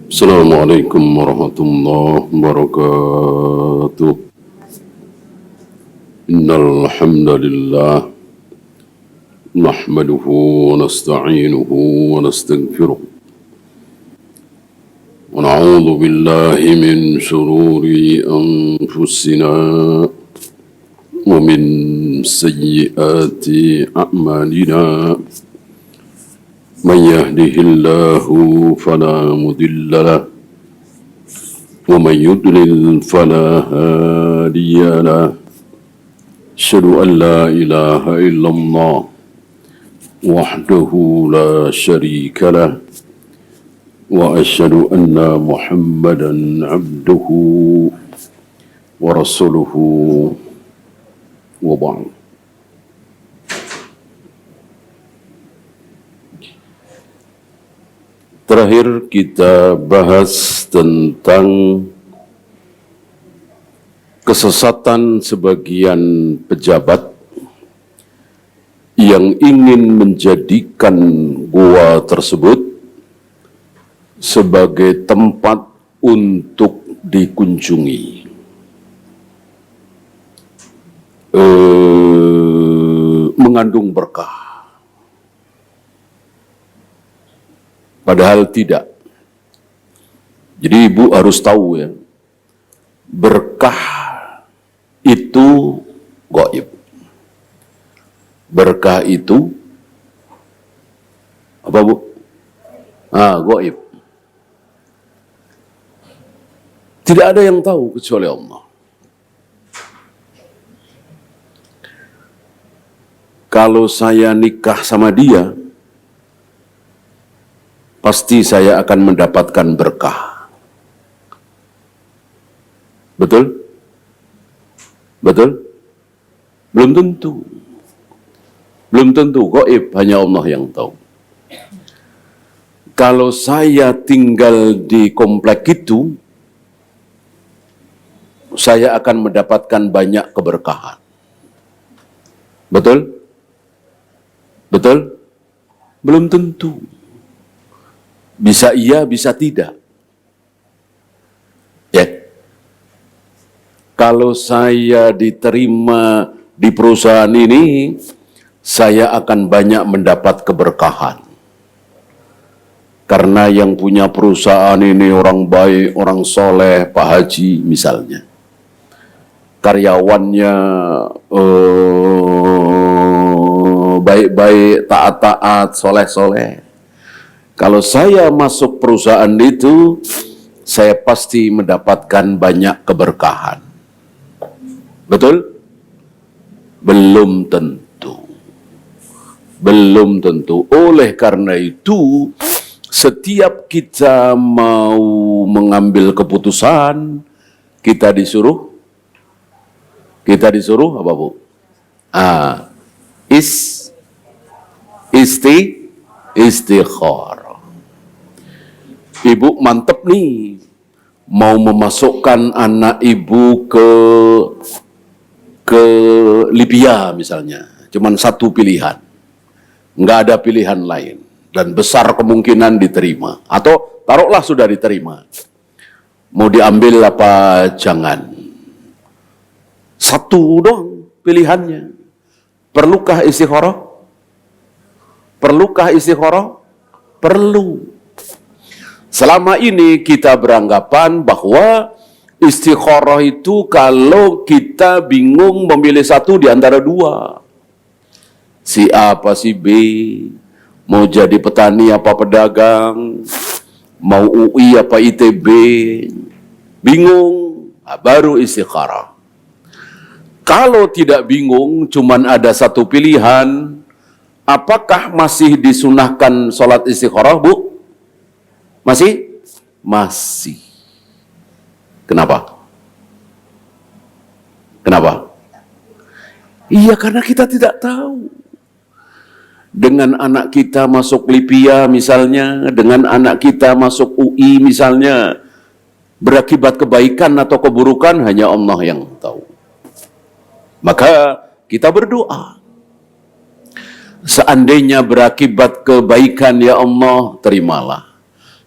Assalamualaikum warahmatullahi wabarakatuh. Innal hamdalillah nahmaduhu wa nasta'inuhu wa nastaghfiruh wa na'udzu billahi min shururi anfusina wa min sayyiati a'malina. من يهده الله فلا مضل له ومن يضلل فلا هادي له أشهد أن لا إله إلا الله وحده لا شريك له وأشهد أن محمدا عبده ورسوله وبعد. Terakhir kita bahas tentang kesesatan sebagian pejabat yang ingin menjadikan gua tersebut sebagai tempat untuk dikunjungi. Mengandung berkah. Padahal tidak. Jadi ibu harus tahu ya, berkah itu gaib. Berkah itu apa bu? Gaib. Tidak ada yang tahu kecuali Allah. Kalau saya nikah sama dia, pasti saya akan mendapatkan berkah. Betul? Betul? Belum tentu. Belum tentu, gaib, hanya Allah yang tahu. Kalau saya tinggal di komplek itu, saya akan mendapatkan banyak keberkahan. Betul? Betul? Belum tentu. Bisa iya, bisa tidak. Ya. Kalau saya diterima di perusahaan ini, saya akan banyak mendapat keberkahan. Karena yang punya perusahaan ini orang baik, orang soleh, Pak Haji misalnya. Karyawannya baik-baik, taat-taat, soleh-soleh. Kalau saya masuk perusahaan itu, saya pasti mendapatkan banyak keberkahan. Betul? Belum tentu. Belum tentu. Oleh karena itu, setiap kita mau mengambil keputusan, kita disuruh apa bu? Istikharah. Ibu mantep nih, mau memasukkan anak ibu ke Libya misalnya, cuman satu pilihan, nggak ada pilihan lain, dan besar kemungkinan diterima, atau taruhlah sudah diterima, mau diambil apa jangan, satu dong pilihannya. Perlukah istikharah? Perlukah istikharah? Perlu. Selama ini kita beranggapan bahwa istikharah itu kalau kita bingung memilih satu di antara dua. Si A apa si B, mau jadi petani apa pedagang, mau UI apa ITB, bingung, baru istikharah. Kalau tidak bingung, cuman ada satu pilihan, apakah masih disunahkan sholat istikharah, Bu? Masih? Masih. Kenapa? Kenapa? Iya, karena kita tidak tahu. Dengan anak kita masuk Libya misalnya, dengan anak kita masuk UI misalnya, berakibat kebaikan atau keburukan hanya Allah yang tahu. Maka kita berdoa. Seandainya berakibat kebaikan, ya Allah, terimalah.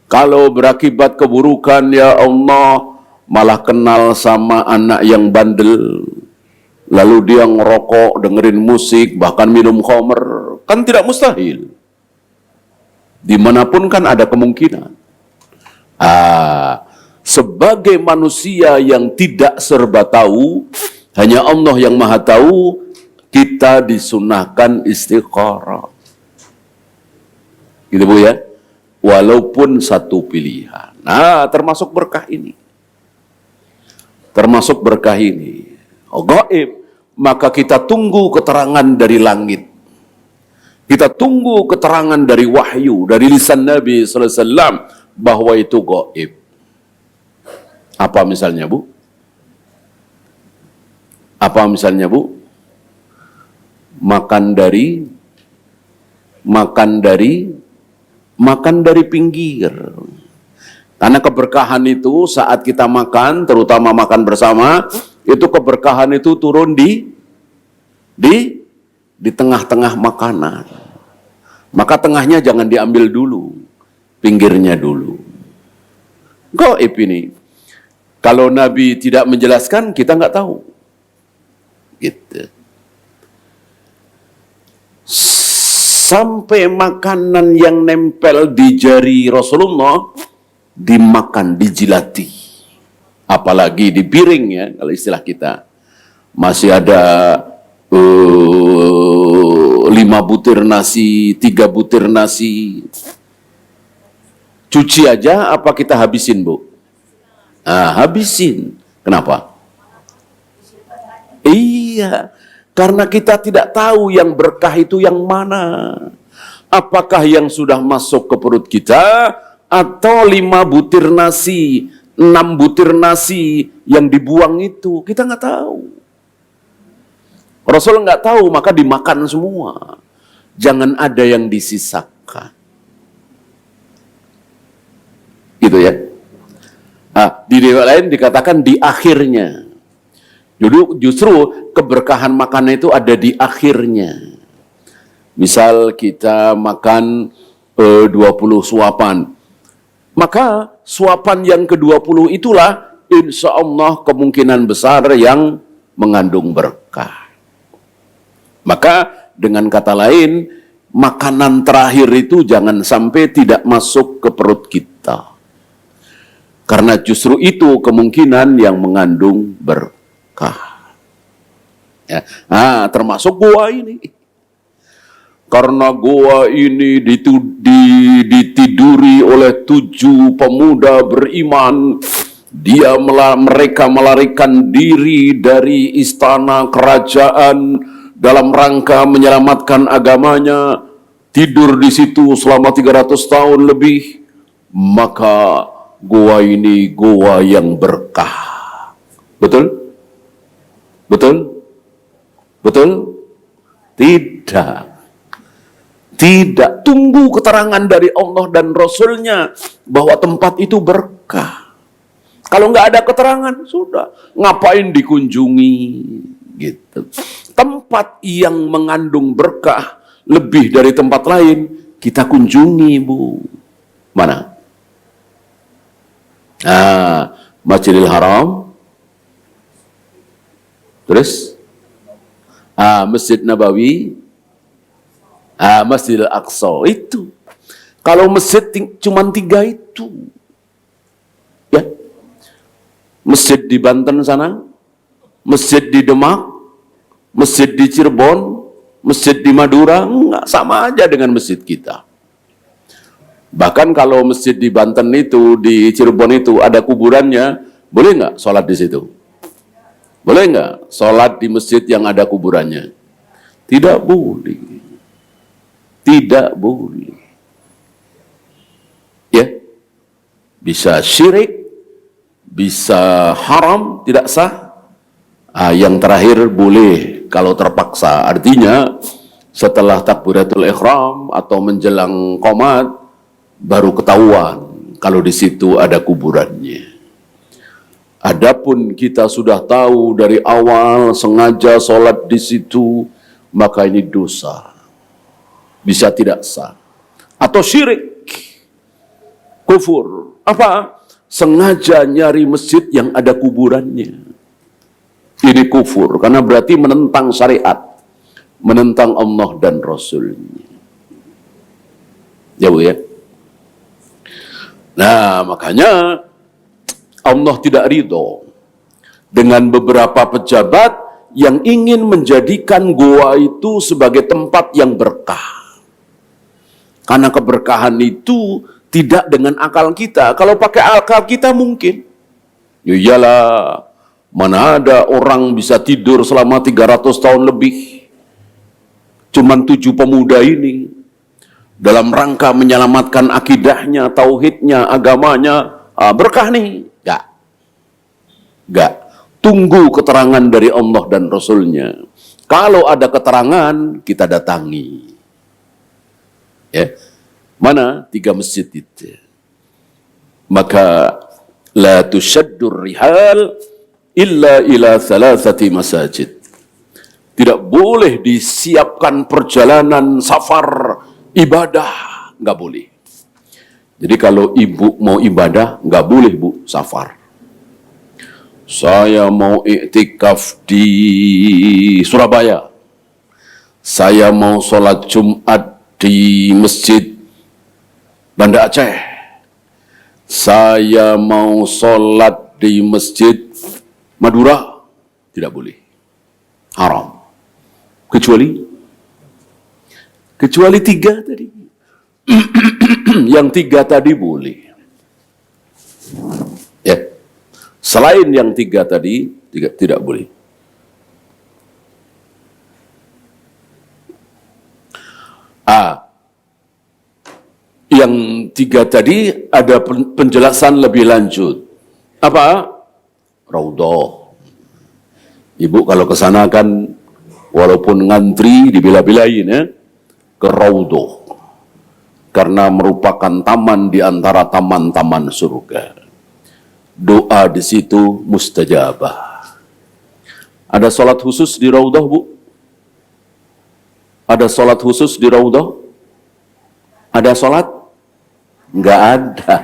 Kalau berakibat keburukan, ya Allah, malah kenal sama anak yang bandel, lalu dia ngerokok, dengerin musik, bahkan minum khamr, kan tidak mustahil. Dimanapun kan ada kemungkinan. Sebagai manusia yang tidak serba tahu, hanya Allah yang maha tahu, kita disunahkan istikharah. Gitu Bu ya. Walaupun satu pilihan. Nah, termasuk berkah ini. Termasuk berkah ini. Gaib, maka kita tunggu keterangan dari langit. Kita tunggu keterangan dari wahyu, dari lisan Nabi sallallahu alaihi wasallam bahwa itu gaib. Apa misalnya, Bu? Apa misalnya, Bu? Makan dari pinggir. Karena keberkahan itu saat kita makan, terutama makan bersama, itu keberkahan itu turun di tengah-tengah makanan. Maka tengahnya jangan diambil dulu, pinggirnya dulu. Gaib ini. Kalau Nabi tidak menjelaskan, kita nggak tahu. Gitu. Sampai makanan yang nempel di jari Rasulullah dimakan, dijilati. Apalagi di piring ya, kalau istilah kita. Masih ada 5 butir nasi, 3 butir nasi. Cuci aja apa kita habisin, Bu? Habisin. Kenapa? Iya. Karena kita tidak tahu yang berkah itu yang mana. Apakah yang sudah masuk ke perut kita, atau 5 butir nasi, 6 butir nasi yang dibuang itu. Kita nggak tahu. Rasul nggak tahu, maka dimakan semua. Jangan ada yang disisakan. Gitu ya. Di riwayat lain dikatakan di akhirnya. Justru keberkahan makanan itu ada di akhirnya. Misal kita makan 20 suapan. Maka suapan yang ke-20 itulah insya Allah kemungkinan besar yang mengandung berkah. Maka dengan kata lain, makanan terakhir itu jangan sampai tidak masuk ke perut kita. Karena justru itu kemungkinan yang mengandung berkah. Ya. Termasuk gua ini. Karena gua ini ditiduri oleh 7 pemuda beriman. Mereka melarikan diri dari istana kerajaan dalam rangka menyelamatkan agamanya. Tidur di situ selama 300 tahun lebih. Maka gua ini gua yang berkah. Betul? Betul? Betul? Tidak. Tidak. Tunggu keterangan dari Allah dan Rasulnya bahwa tempat itu berkah. Kalau nggak ada keterangan, sudah. Ngapain dikunjungi? Gitu. Tempat yang mengandung berkah lebih dari tempat lain, kita kunjungi, Bu. Mana? Masjidil Haram. Terus? Masjid Nabawi. Masjidil Aqsa. Itu. Kalau masjid cuma 3 itu. Ya. Masjid di Banten sana. Masjid di Demak. Masjid di Cirebon. Masjid di Madura. Enggak, sama aja dengan masjid kita. Bahkan kalau masjid di Banten itu, di Cirebon itu ada kuburannya, boleh nggak sholat di situ? Boleh nggak sholat di masjid yang ada kuburannya? Tidak boleh. Tidak boleh. Ya, bisa syirik, bisa haram, tidak sah. Yang terakhir boleh kalau terpaksa. Artinya setelah takbiratul ihram atau menjelang qomat baru ketahuan kalau di situ ada kuburannya. Adapun kita sudah tahu dari awal sengaja sholat di situ, maka ini dosa. Bisa tidak sah. Atau syirik. Kufur. Apa? Sengaja nyari masjid yang ada kuburannya. Ini kufur, karena berarti menentang syariat, menentang Allah dan Rasulnya. Ya Bu ya. Nah, makanya Allah tidak ridho dengan beberapa pejabat yang ingin menjadikan goa itu sebagai tempat yang berkah. Karena keberkahan itu tidak dengan akal kita. Kalau pakai akal kita mungkin. Ya iyalah, mana ada orang bisa tidur selama 300 tahun lebih. Cuman 7 pemuda ini dalam rangka menyelamatkan akidahnya, tauhidnya, agamanya, berkah nih. Enggak. Tunggu keterangan dari Allah dan Rasulnya. Kalau ada keterangan, kita datangi. Ya. Mana 3 masjid itu? Maka la tushaddur rihal illa ila thalathati masajid. Tidak boleh disiapkan perjalanan safar ibadah, nggak boleh. Jadi kalau ibu mau ibadah, nggak boleh Bu safar. Saya mau iktikaf di Surabaya. Saya mau sholat Jumat di Masjid Banda Aceh. Saya mau sholat di Masjid Madura. Tidak boleh. Haram. Kecuali 3 tadi. Yang 3 tadi boleh. Ya. Selain yang 3 tadi, tidak boleh. Yang 3 tadi ada penjelasan lebih lanjut. Apa? Raudhah. Ibu kalau ke sana kan walaupun ngantri dibela-belain ya, ke Raudhah. Karena merupakan taman di antara taman-taman surga. Doa di situ mustajabah. Ada sholat khusus di Raudhah, Bu? Ada sholat khusus di Raudhah? Ada sholat? Enggak ada.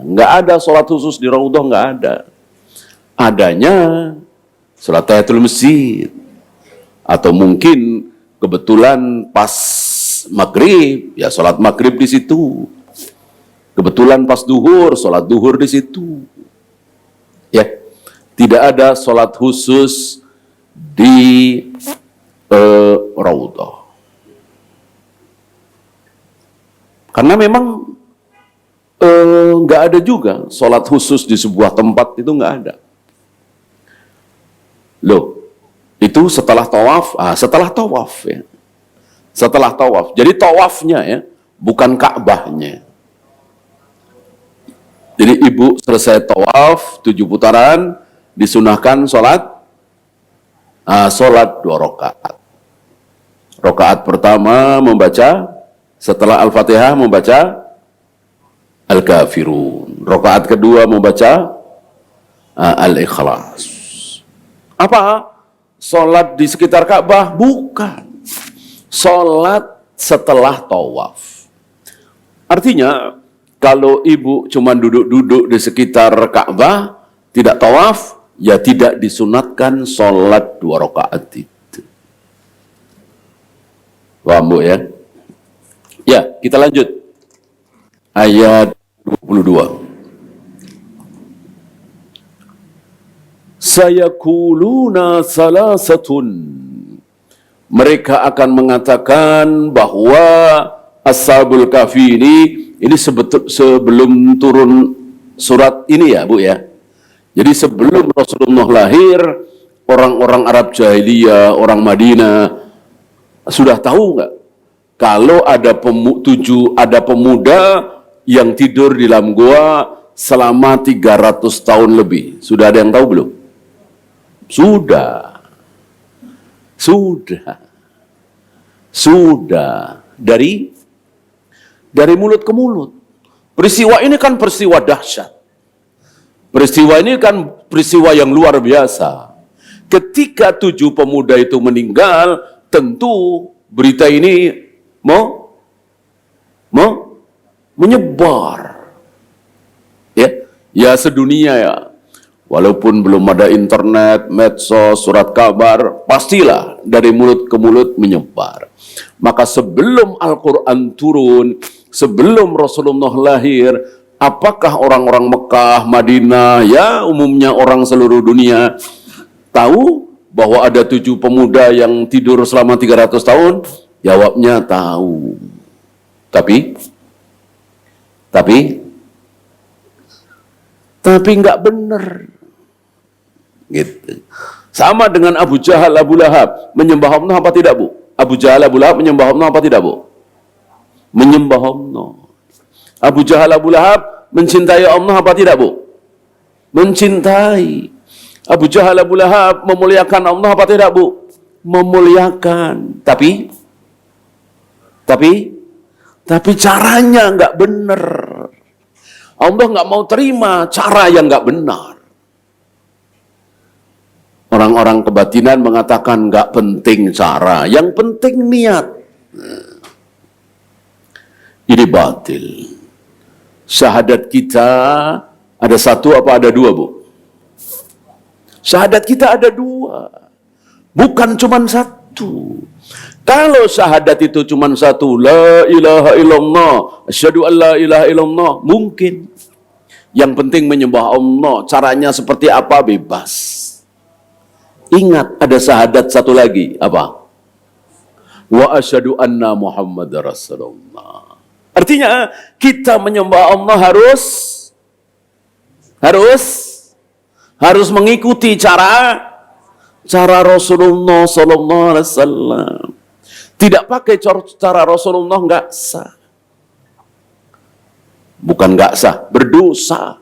Enggak ada sholat khusus di Raudhah, enggak ada. Adanya sholat tahiyatul masjid. Atau mungkin kebetulan pas maghrib, ya sholat maghrib di situ. Kebetulan pas duhur, sholat duhur di situ. Ya, tidak ada sholat khusus di Raudhah. Karena memang nggak ada juga sholat khusus di sebuah tempat, itu nggak ada. Loh, itu setelah tawaf, setelah tawaf ya. Setelah tawaf. Jadi tawafnya ya, bukan Ka'bahnya. Jadi ibu selesai tawaf 7 putaran, disunahkan sholat 2 rakaat. Rakaat pertama membaca, setelah Al-Fatihah membaca Al-Kafirun. Rakaat kedua membaca Al-Ikhlas. Apa? Sholat di sekitar Ka'bah? Bukan. Sholat setelah tawaf. Artinya, kalau ibu cuma duduk-duduk di sekitar Ka'bah, tidak tawaf, ya tidak disunatkan sholat 2 rakaat itu. Paham Bu ya? Ya, kita lanjut. Ayat 22. Sayakuluna salasatun. Mereka akan mengatakan bahwa Ashabul Kahfi ini sebelum turun surat ini ya Bu ya. Jadi sebelum Rasulullah lahir, orang-orang Arab Jahiliyah, orang Madinah sudah tahu nggak? Kalau ada pemuda yang tidur di dalam goa selama 300 tahun lebih. Sudah ada yang tahu belum? Sudah. Dari mulut ke mulut. Peristiwa ini kan peristiwa dahsyat. Peristiwa ini kan peristiwa yang luar biasa. Ketika 7 pemuda itu meninggal, tentu berita ini menyebar. Ya sedunia ya. Walaupun belum ada internet, medsos, surat kabar, pastilah dari mulut ke mulut menyebar. Maka sebelum Al-Quran turun, sebelum Rasulullah lahir, apakah orang-orang Mekah, Madinah, ya umumnya orang seluruh dunia tahu bahwa ada 7 pemuda yang tidur selama 300 tahun? Jawabnya tahu. Tapi nggak benar. Gitu. Sama dengan Abu Jahal, Abu Lahab menyembah Allah apa tidak, Bu? Abu Jahal, Abu Lahab menyembah Allah apa tidak, Bu? Menyembah Allah. Abu Jahal, Abu Lahab mencintai Allah apa tidak, Bu? Mencintai. Abu Jahal, Abu Lahab memuliakan Allah apa tidak, Bu? Memuliakan. Tapi caranya nggak benar. Allah nggak mau terima cara yang nggak benar. Orang-orang kebatinan mengatakan nggak penting cara, yang penting niat. Ini batil. Syahadat kita ada 1 apa ada 2, Bu? Syahadat kita ada 2, bukan cuma 1. Kalau syahadat itu cuma 1, la ilaha illallah, asyhadu an la ilaha illallah, mungkin. Yang penting menyembah Allah, caranya seperti apa bebas. Ingat, ada syahadat 1 lagi, apa? Wa asyhadu anna Muhammadar Rasulullah. Artinya kita menyembah Allah harus mengikuti cara Rasulullah sallallahu alaihi wasallam. Tidak pakai cara Rasulullah nggak sah. Bukan nggak sah, berdosa.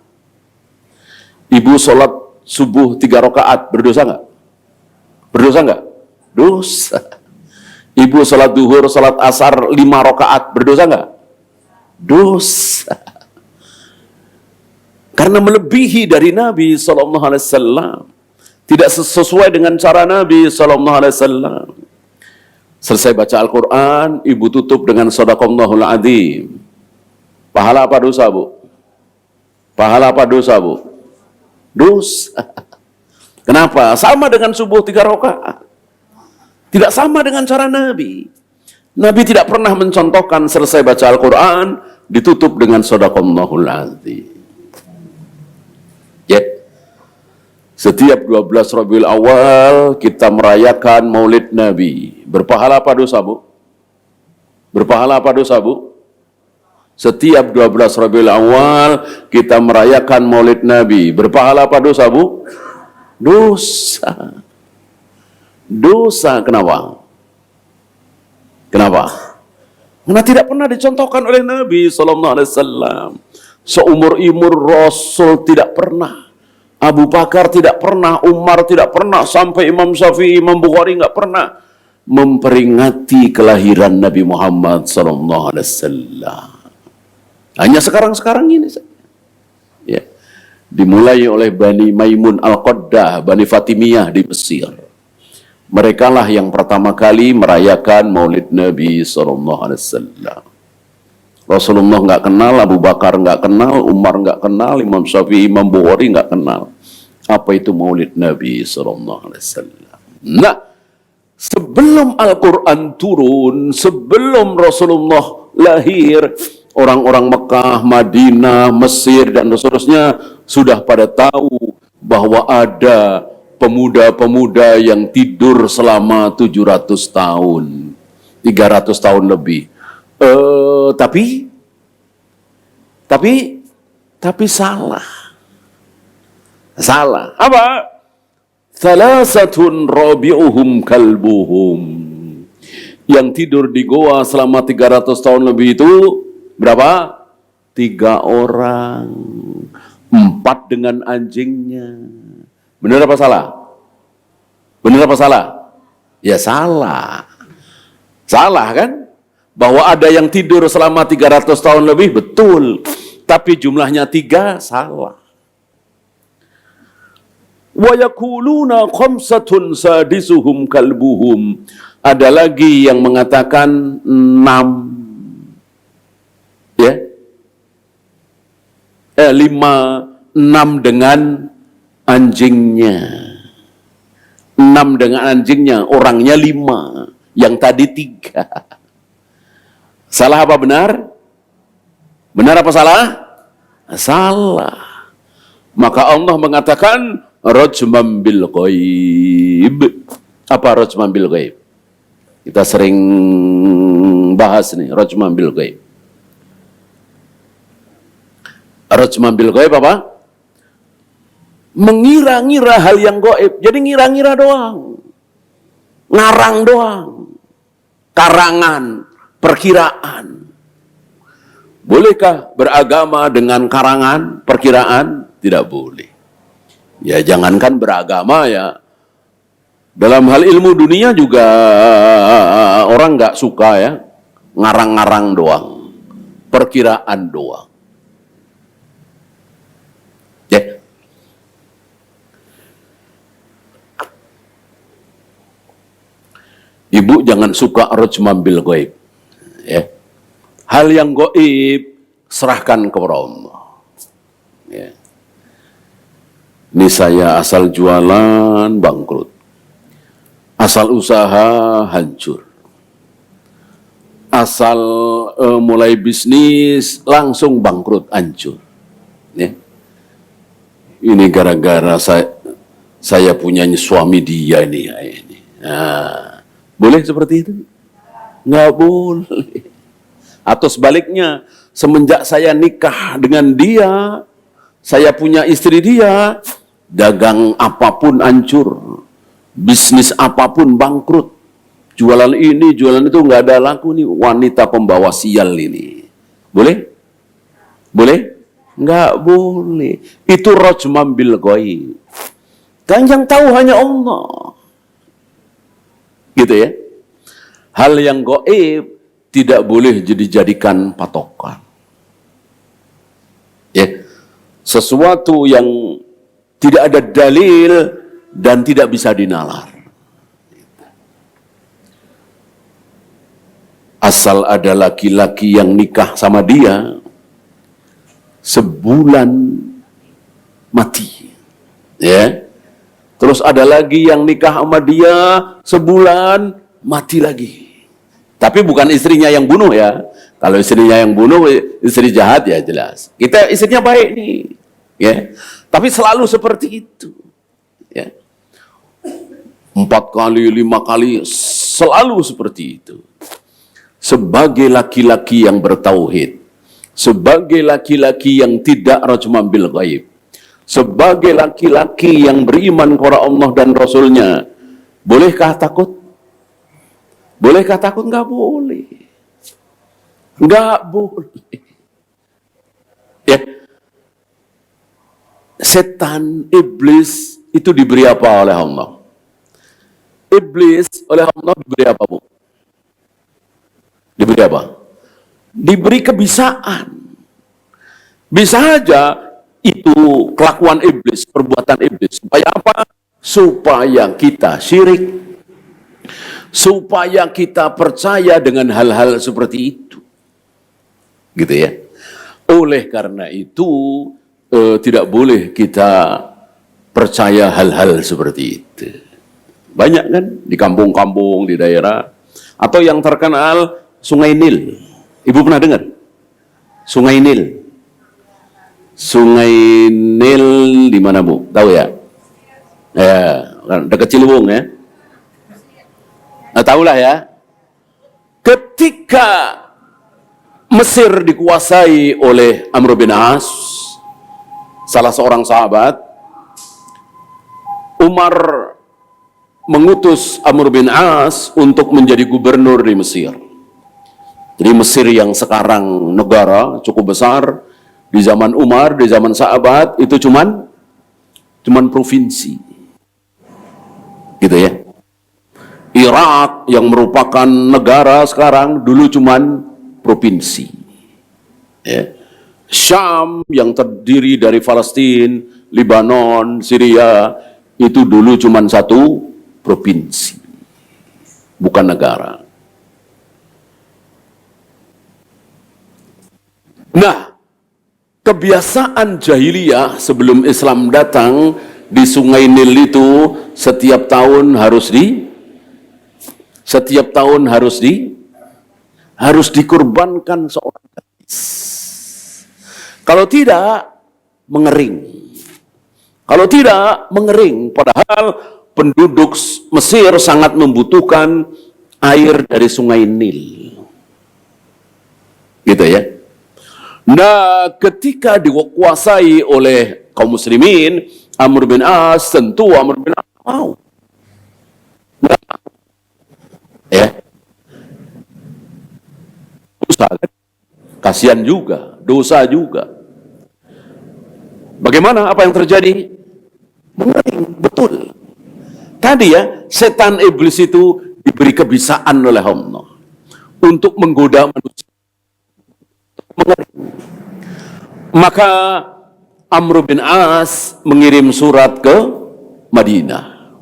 Ibu sholat subuh 3 rakaat, berdosa nggak? Berdosa nggak? Dosa. Ibu sholat duhur, sholat asar 5 rakaat, berdosa nggak? Dosa. Karena melebihi dari Nabi sallallahu alaihi wasallam. Tidak sesuai dengan cara Nabi sallallahu alaihi wasallam. Selesai baca Al-Quran, ibu tutup dengan Shadaqallahul Adzim. Pahala apa dosa, Bu? Pahala apa dosa, Bu? Dosa. Kenapa? Sama dengan subuh 3 rakaat. Tidak sama dengan cara Nabi. Nabi tidak pernah mencontohkan selesai baca Al-Quran, ditutup dengan Shadaqallahul Adzim. Setiap 12 Rabiul Awal kita merayakan Maulid Nabi. Berpahala apa dosa, Bu? Berpahala apa dosa, Bu? Setiap 12 Rabiul Awal kita merayakan Maulid Nabi. Berpahala apa dosa, Bu? Dosa. Dosa. Kenapa? Kenapa? Karena tidak pernah dicontohkan oleh Nabi sallallahu alaihi wasallam. Seumur-umur Rasul tidak pernah. Abu Bakar tidak pernah, Umar tidak pernah, sampai Imam Syafi'i, Imam Bukhari nggak pernah memperingati kelahiran Nabi Muhammad SAW. Hanya sekarang-sekarang ini saja. Ya. Dimulai oleh Bani Maimun Al-Qaddah, Bani Fatimiyah di Mesir. Mereka lah yang pertama kali merayakan Maulid Nabi SAW. Rasulullah nggak kenal, Abu Bakar nggak kenal, Umar nggak kenal, Imam Syafi'i, Imam Bukhari nggak kenal. Apa itu Maulid Nabi sallallahu alaihi wasallam? Nah, sebelum Al-Quran turun, sebelum Rasulullah lahir, orang-orang Mekah, Madinah, Mesir, dan seterusnya sudah pada tahu bahwa ada pemuda-pemuda yang tidur selama 700 tahun, 300 tahun lebih. Tapi salah. Salah. Apa? Thalathatun rabi'uhum kalbuhum. Yang tidur di goa selama 300 tahun lebih itu berapa? 3 orang. 4 dengan anjingnya. Benar apa salah? Benar apa salah? Ya salah. Salah kan? Bahwa ada yang tidur selama 300 tahun lebih, betul. Tapi jumlahnya 3, salah. Wa yakuluna khamsatun sadisuhum kalbuhum. Ada lagi yang mengatakan 6. Ya. 6 dengan anjingnya. 6 dengan anjingnya, orangnya 5, yang tadi 3. Salah apa benar? Benar apa salah? Salah. Maka Allah mengatakan rajman bil ghaib. Apa rajman bil ghaib? Kita sering bahas nih, rajman bil ghaib. Rajman bil ghaib apa? Mengira-ngira hal yang gaib. Jadi ngira-ngira doang. Ngarang doang. Karangan, perkiraan. Bolehkah beragama dengan karangan, perkiraan? Tidak boleh. Ya jangankan beragama ya. Dalam hal ilmu dunia juga orang nggak suka ya. Ngarang-ngarang doang. Perkiraan doang. Ya. Ibu jangan suka rajman bil ghaib. Ya. Hal yang gaib serahkan kepada Allah. Ya. Ini saya asal jualan bangkrut. Asal usaha hancur. Asal mulai bisnis langsung bangkrut, hancur. Ya. Ini gara-gara saya punya suami dia ini. Nah, boleh seperti itu? Nggak boleh. Atau sebaliknya, semenjak saya nikah dengan dia, saya punya istri dia, dagang apapun hancur, bisnis apapun bangkrut, jualan ini, jualan itu nggak ada laku nih, wanita pembawa sial ini. Boleh? Boleh? Nggak boleh. Itu rajman bil ghaib. Dan yang tahu hanya Allah. Gitu ya. Hal yang gaib tidak boleh dijadikan patokan. Ya. Sesuatu yang tidak ada dalil dan tidak bisa dinalar. Asal ada laki-laki yang nikah sama dia, sebulan mati. Ya. Terus ada lagi yang nikah sama dia, sebulan mati lagi. Tapi bukan istrinya yang bunuh ya. Kalau istrinya yang bunuh, istri jahat ya jelas. Kita istrinya baik nih. Ya. Tapi selalu seperti itu. Ya. 4 kali, 5 kali, selalu seperti itu. Sebagai laki-laki yang bertauhid, sebagai laki-laki yang tidak rajman bil ghaib, sebagai laki-laki yang beriman kepada Allah dan Rasulnya, bolehkah takut? Bolehkah takut? Nggak boleh. Nggak boleh. Ya. Setan, iblis, itu diberi apa oleh Allah? Iblis oleh Allah diberi apa, Bu? Diberi apa? Diberi kebisaan. Bisa aja itu kelakuan iblis, perbuatan iblis. Supaya apa? Supaya kita syirik. Supaya kita percaya dengan hal-hal seperti itu. Gitu ya. Oleh karena itu, tidak boleh kita percaya hal-hal seperti itu. Banyak kan di kampung-kampung, di daerah. Atau yang terkenal Sungai Nil. Ibu pernah dengar? Sungai Nil. Sungai Nil di mana, Bu? Tahu ya? Ya, dekat Ciliwung ya. Nah, tahulah ya. Ketika Mesir dikuasai oleh Amr bin As, salah seorang sahabat, Umar mengutus Amr bin As untuk menjadi gubernur di Mesir. Jadi Mesir yang sekarang negara cukup besar, di zaman Umar, di zaman sahabat, itu cuman provinsi. Gitu ya. Irak yang merupakan negara sekarang, dulu cuman provinsi. Ya. Syam yang terdiri dari Palestina, Lebanon, Syria, itu dulu cuman satu provinsi. Bukan negara. Nah, kebiasaan jahiliyah sebelum Islam datang di Sungai Nil itu setiap tahun harus dikurbankan seorang gadis. Kalau tidak mengering. Padahal penduduk Mesir sangat membutuhkan air dari Sungai Nil. Gitu ya. Nah, ketika dikuasai oleh kaum muslimin, Amr bin As, tentu Amr bin As mau. Ya. Dosa, kan? Kasihan juga, dosa juga. Bagaimana apa yang terjadi? Mengering, betul. Tadi ya, setan iblis itu diberi kebisaan oleh Allah untuk menggoda manusia. Maka Amr bin As mengirim surat ke Madinah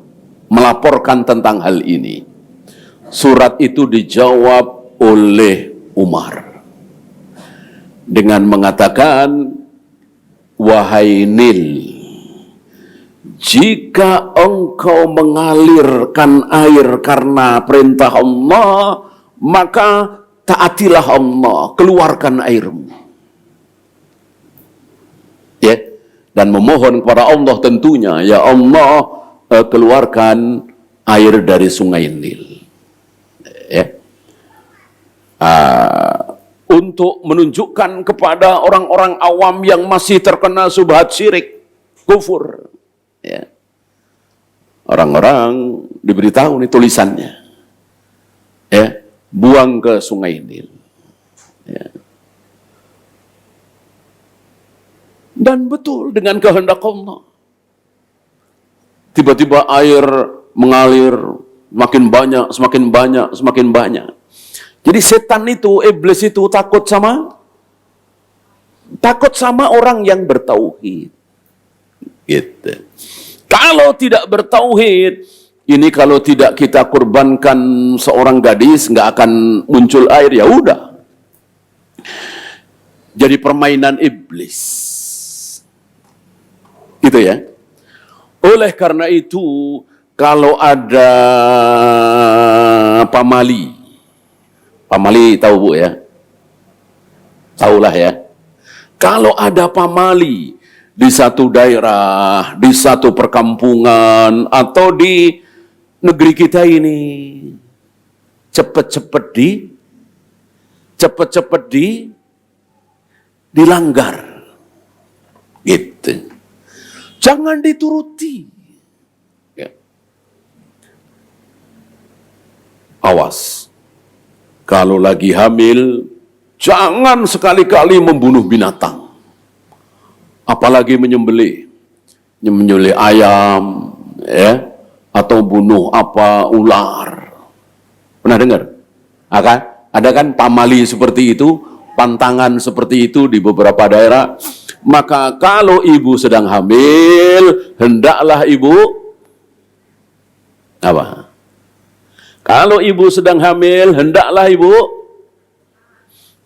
melaporkan tentang hal ini. Surat itu dijawab oleh Umar dengan mengatakan, wahai Nil, jika engkau mengalirkan air karena perintah Allah, maka taatilah Allah, keluarkan airmu. Ya, dan memohon kepada Allah tentunya, ya Allah, keluarkan air dari Sungai Nil. Ya. Untuk menunjukkan kepada orang-orang awam yang masih terkena subhat syirik, kufur. Ya. Orang-orang diberitahu nih tulisannya. Ya. Buang ke Sungai Nil. Ya. Dan betul dengan kehendak Allah. Tiba-tiba air mengalir makin banyak, semakin banyak. Jadi setan itu, iblis itu takut sama orang yang bertauhid. Gitu. Kalau tidak bertauhid, ini kalau tidak kita kurbankan seorang gadis, nggak akan muncul air, ya udah. Jadi permainan iblis. Gitu ya. Oleh karena itu, kalau ada pamali tahu Bu ya? Tahulah ya. Kalau ada pamali di satu daerah, di satu perkampungan, atau di negeri kita ini, cepet-cepet dilanggar. Gitu. Jangan dituruti. Ya. Awas. Kalau lagi hamil, jangan sekali-kali membunuh binatang. Apalagi menyembelih ayam, ya, atau bunuh ular. Pernah dengar? Ada kan pamali seperti itu, pantangan seperti itu di beberapa daerah. Maka kalau ibu sedang hamil, hendaklah ibu apa? Kalau ibu sedang hamil, hendaklah ibu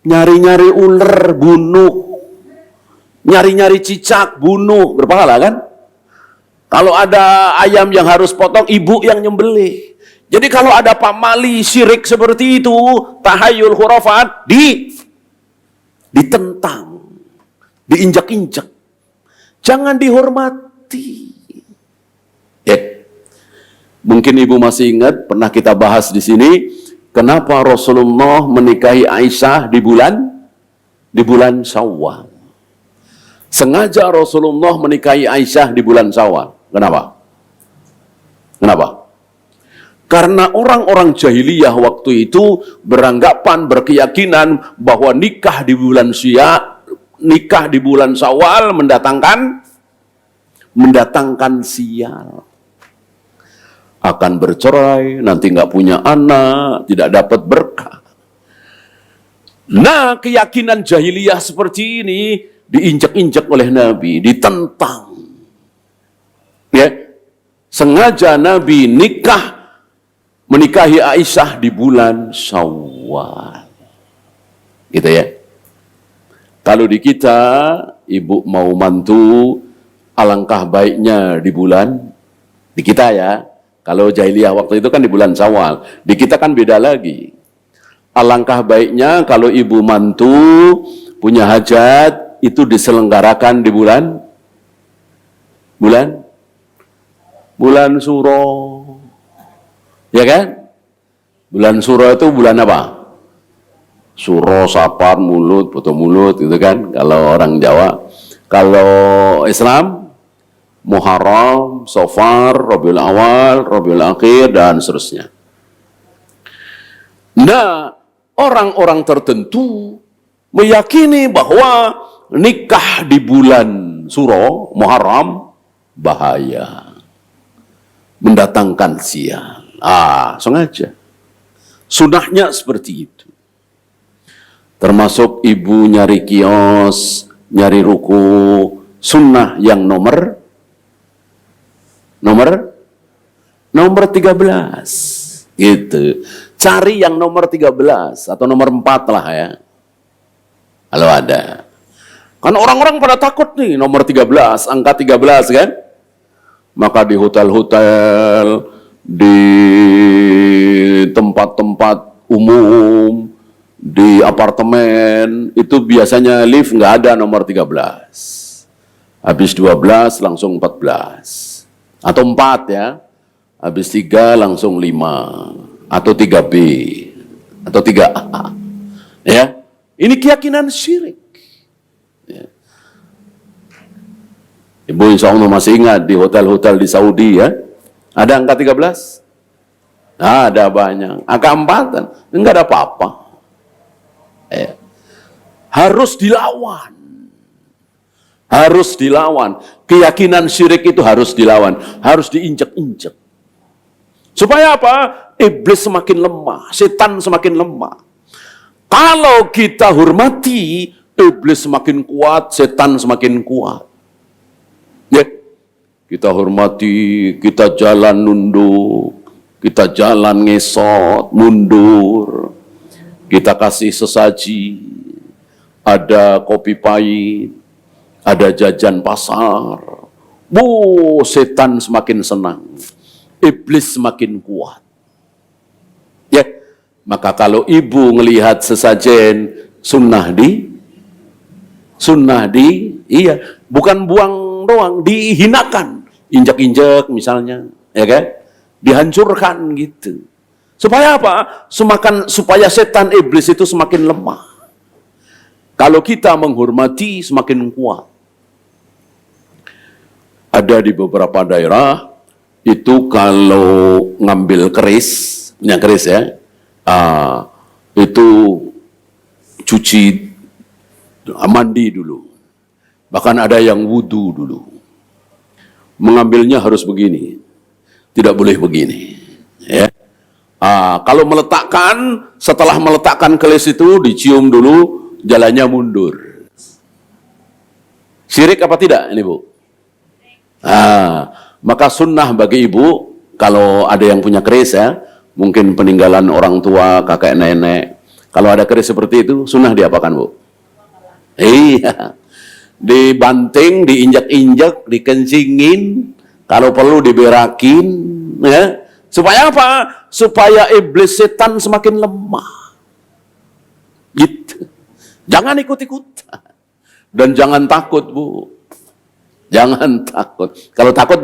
nyari-nyari ular, bunuh. Nyari-nyari cicak, bunuh. Berpahala kan? Kalau ada ayam yang harus potong, ibu yang nyembelih. Jadi kalau ada pamali syirik seperti itu, tahayul khurafat, ditentang, diinjak-injak. Jangan dihormati. Mungkin ibu masih ingat, pernah kita bahas di sini, kenapa Rasulullah menikahi Aisyah di bulan Syawal. Sengaja Rasulullah menikahi Aisyah di bulan Syawal. Kenapa? Karena orang-orang jahiliyah waktu itu berkeyakinan bahwa nikah di bulan Syawal mendatangkan sial. Akan bercerai, nanti nggak punya anak, tidak dapat berkah. Nah, keyakinan jahiliyah seperti ini diinjak-injak oleh Nabi, ditentang. Ya, sengaja Nabi menikahi Aisyah di bulan Syawal. Gitu ya. Kalau di kita, ibu mau mantu, alangkah baiknya di bulan, di kita ya, kalau jahiliyah waktu itu kan di bulan Syawal, di kita kan beda lagi. Alangkah baiknya kalau ibu mantu punya hajat, itu diselenggarakan di bulan Suro. Ya kan? Bulan Suro itu bulan apa? Suro, Sapar, Mulut, Foto Mulut, gitu kan, kalau orang Jawa. Kalau Islam, Muharram, Safar, Rabiul Awal, Rabiul Akhir, dan seterusnya. Nah, orang-orang tertentu meyakini bahwa nikah di bulan Suro, Muharram, bahaya. Mendatangkan sial. Sengaja. Sunahnya seperti itu. Termasuk ibu nyari kios, nyari ruko, sunnah yang nomor 13. Gitu. Cari yang nomor 13 atau nomor 4 lah ya. Kalau ada. Kan orang-orang pada takut nih nomor 13, angka 13 kan? Maka di hotel-hotel, di tempat-tempat umum, di apartemen, itu biasanya lift nggak ada nomor 13. Habis 12 langsung 14. Atau 4 ya. Habis 3 langsung 5. Atau 3B. Atau 3A. Ya. Ini keyakinan syirik. Ya. Ibu insya Allah masih ingat di hotel-hotel di Saudi ya. Ada angka 13? Ada banyak. Angka 4 enggak ada apa-apa. Ya. Harus dilawan. Harus dilawan. Keyakinan syirik itu harus dilawan. Harus diinjek-injek. Supaya apa? Iblis semakin lemah. Setan semakin lemah. Kalau kita hormati, iblis semakin kuat, setan semakin kuat. Ya. Kita hormati, kita jalan nunduk, kita jalan ngesot, mundur. Kita kasih sesaji, ada kopi pahit, ada jajan pasar. Setan semakin senang, iblis semakin kuat. Ya, maka kalau ibu ngelihat sesajen sunnah iya, bukan buang doang, dihinakan, injak-injak misalnya, ya kan? Dihancurkan gitu. Supaya apa? Supaya setan iblis itu semakin lemah. Kalau kita menghormati, semakin kuat. Ada di beberapa daerah, itu kalau ngambil keris, punya keris ya, itu cuci, mandi dulu. Bahkan ada yang wudu dulu. Mengambilnya harus begini, tidak boleh begini. Ya. Kalau meletakkan, setelah meletakkan keris itu dicium dulu, jalannya mundur. Syirik apa tidak ini Bu? Maka sunnah bagi ibu, kalau ada yang punya keris ya, mungkin peninggalan orang tua, kakek nenek, kalau ada keris seperti itu, sunnah diapakan Bu? Iya, dibanting, diinjak-injak, dikencingin, kalau perlu diberakin, ya. Supaya apa? Supaya iblis setan semakin lemah. Gitu. Jangan ikut-ikutan. Dan jangan takut, Bu. Jangan takut. Kalau takut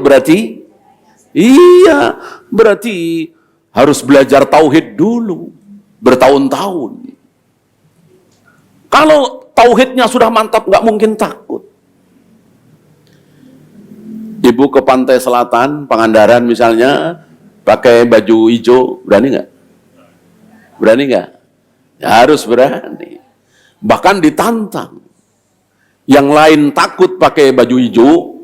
berarti? Iya, berarti harus belajar tauhid dulu. Bertahun-tahun. Kalau tauhidnya sudah mantap, nggak mungkin takut. Ibu ke pantai selatan, Pangandaran misalnya, pakai baju hijau, berani nggak? Berani nggak? Ya, harus berani. Bahkan ditantang. Yang lain takut pakai baju hijau,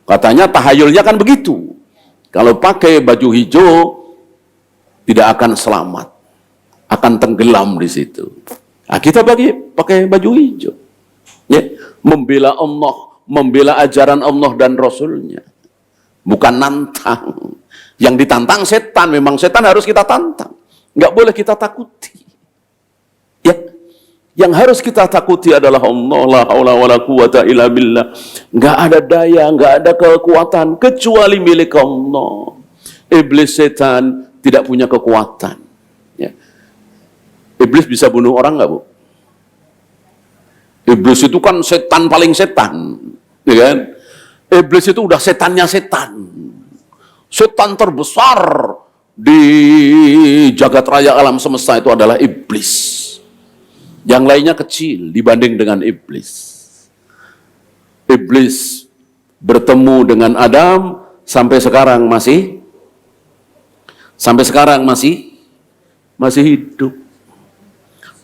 katanya tahayulnya kan begitu. Kalau pakai baju hijau, tidak akan selamat. Akan tenggelam di situ. Nah, kita pakai baju hijau. Ya, membela Allah, membela ajaran Allah dan Rasulnya. Bukan nantang. Yang ditantang setan. Memang setan harus kita tantang. Nggak boleh kita takuti. Ya. Yang harus kita takuti adalah Allah, la haula wala quwata illa billah. Nggak ada daya, nggak ada kekuatan kecuali milik Allah. Iblis, setan tidak punya kekuatan. Ya. Iblis bisa bunuh orang nggak, Bu? Iblis itu kan setan paling setan, ya kan? Iblis itu udah setannya setan. Setan terbesar di jagat raya alam semesta itu adalah iblis. Yang lainnya kecil dibanding dengan iblis. Iblis bertemu dengan Adam sampai sekarang masih hidup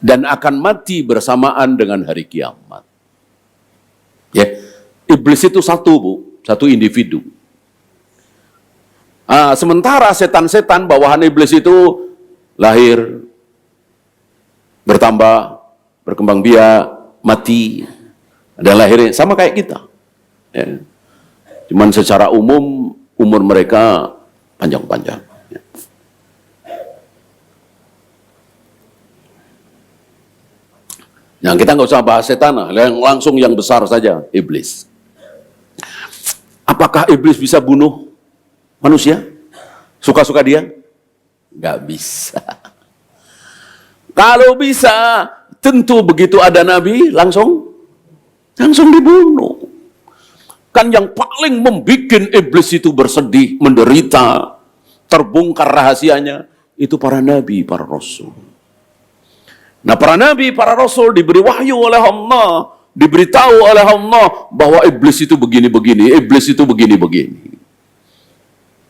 dan akan mati bersamaan dengan hari kiamat. Ya, iblis itu satu, Bu, satu individu. Sementara setan-setan bawahan iblis itu lahir, bertambah, berkembang biak, mati, dan lahirnya sama kayak kita. Ya. Cuman secara umum umur mereka panjang-panjang. Ya. Yang kita nggak usah bahas setan, langsung yang besar saja, iblis. Apakah iblis bisa bunuh manusia? Suka-suka dia? Nggak bisa. Kalau bisa, tentu begitu ada nabi langsung dibunuh. Kan yang paling membuat iblis itu bersedih, menderita, terbongkar rahasianya itu para nabi, para rasul. Nah, para nabi, para rasul diberi wahyu oleh Allah, diberitahu oleh Allah bahwa iblis itu begini-begini, iblis itu begini-begini.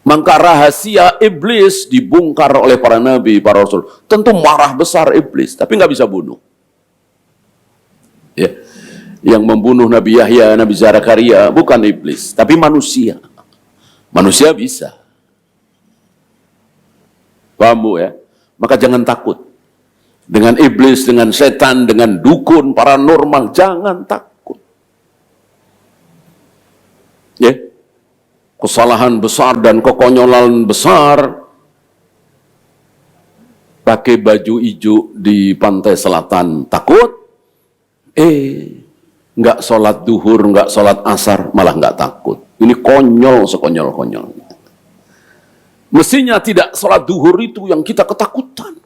Maka rahasia iblis dibongkar oleh para nabi, para rasul. Tentu marah besar iblis, tapi nggak bisa bunuh. Ya. Yang membunuh Nabi Yahya, Nabi Zakaria bukan iblis, tapi manusia. Manusia bisa. Paham, Bu, ya? Maka jangan takut. Dengan iblis, dengan setan, dengan dukun, paranormal, jangan takut. Ya. Kesalahan besar dan kekonyolan besar pakai baju hijau di pantai selatan, takut? Nggak sholat duhur, nggak sholat asar, malah nggak takut. Ini konyol sekonyol-konyol. Mestinya tidak sholat duhur itu yang kita ketakutan.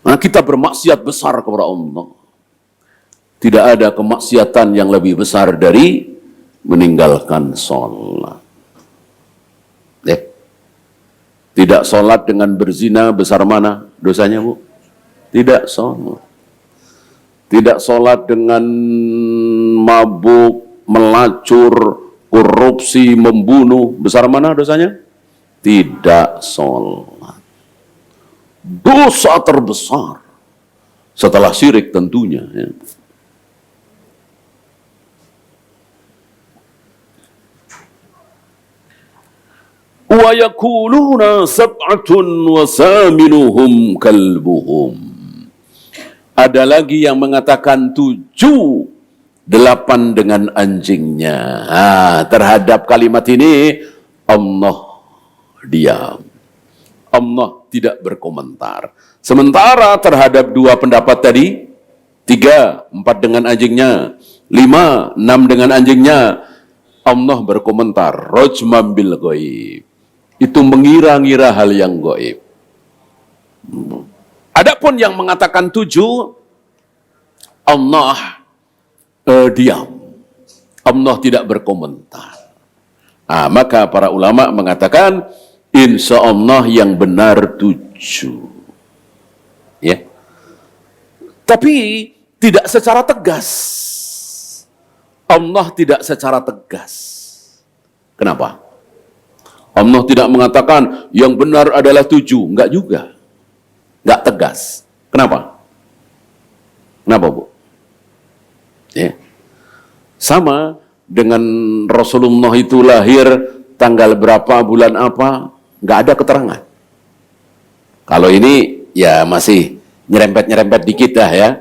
Nah, kita bermaksiat besar kepada Allah. Tidak ada kemaksiatan yang lebih besar dari meninggalkan sholat. Tidak sholat dengan berzina, besar mana dosanya, Bu? Tidak sholat. Tidak sholat dengan mabuk, melacur, korupsi, membunuh, besar mana dosanya? Tidak sholat. Dosa terbesar setelah syirik tentunya. Ya. Wa yaquluna sab'atun wa saminuhum kalbuhum. Ada lagi yang mengatakan 7, 8 dengan anjingnya. Terhadap kalimat ini Allah diam. Allah tidak berkomentar. Sementara terhadap 2 pendapat tadi, 3, 4 dengan anjingnya, 5, 6 dengan anjingnya, Allah berkomentar. Rajman bil ghaib. Itu mengira-ngira hal yang gaib. Adapun yang mengatakan 7, Allah diam. Allah tidak berkomentar. Maka para ulama mengatakan, insya Allah yang benar 7. Ya. Tapi tidak secara tegas. Allah tidak secara tegas. Kenapa? Allah tidak mengatakan yang benar adalah 7. Enggak juga. Nggak tegas. Kenapa? Kenapa, Bu? Ya. Sama dengan Rasulullah itu lahir tanggal berapa, bulan apa, nggak ada keterangan. Kalau ini ya masih nyerempet-nyerempet dikit dah ya.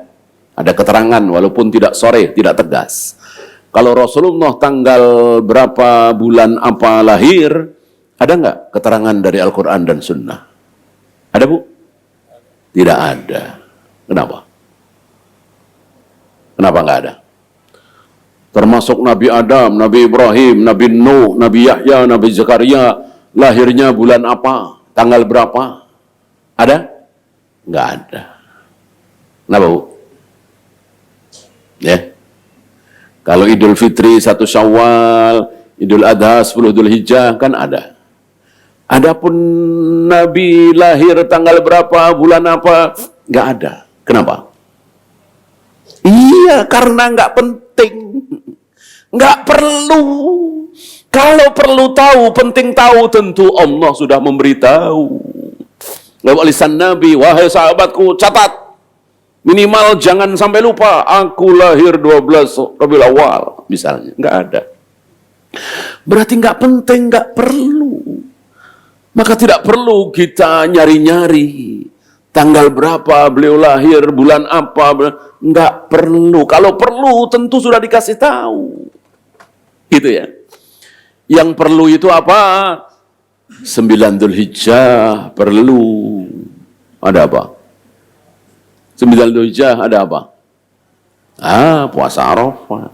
Ada keterangan walaupun tidak sore, tidak tegas. Kalau Rasulullah tanggal berapa, bulan apa lahir, ada nggak keterangan dari Al-Quran dan Sunnah? Ada, Bu? Tidak ada. Kenapa? Kenapa nggak ada? Termasuk Nabi Adam, Nabi Ibrahim, Nabi Nuh, Nabi Yahya, Nabi Zakaria, lahirnya bulan apa? Tanggal berapa? Ada? Nggak ada. Kenapa, Bu? Ya. Kalau Idul Fitri 1 Syawal, Idul Adha 10 Dzulhijjah kan ada. Adapun Nabi lahir tanggal berapa, bulan apa, nggak ada. Kenapa? Iya, karena nggak penting. Nggak perlu. Kalau perlu tahu, penting tahu, tentu Allah sudah memberitahu. Lewat lisan Nabi, wahai sahabatku, catat. Minimal jangan sampai lupa, aku lahir 12 Rabiul Awal, misalnya. Nggak ada. Berarti nggak penting, nggak perlu. Maka tidak perlu kita nyari-nyari tanggal berapa beliau lahir, bulan apa, nggak perlu. Kalau perlu tentu sudah dikasih tahu. Gitu ya. Yang perlu itu apa? 9 Dzulhijjah perlu. Ada apa? 9 Dzulhijjah ada apa? Puasa Arafah.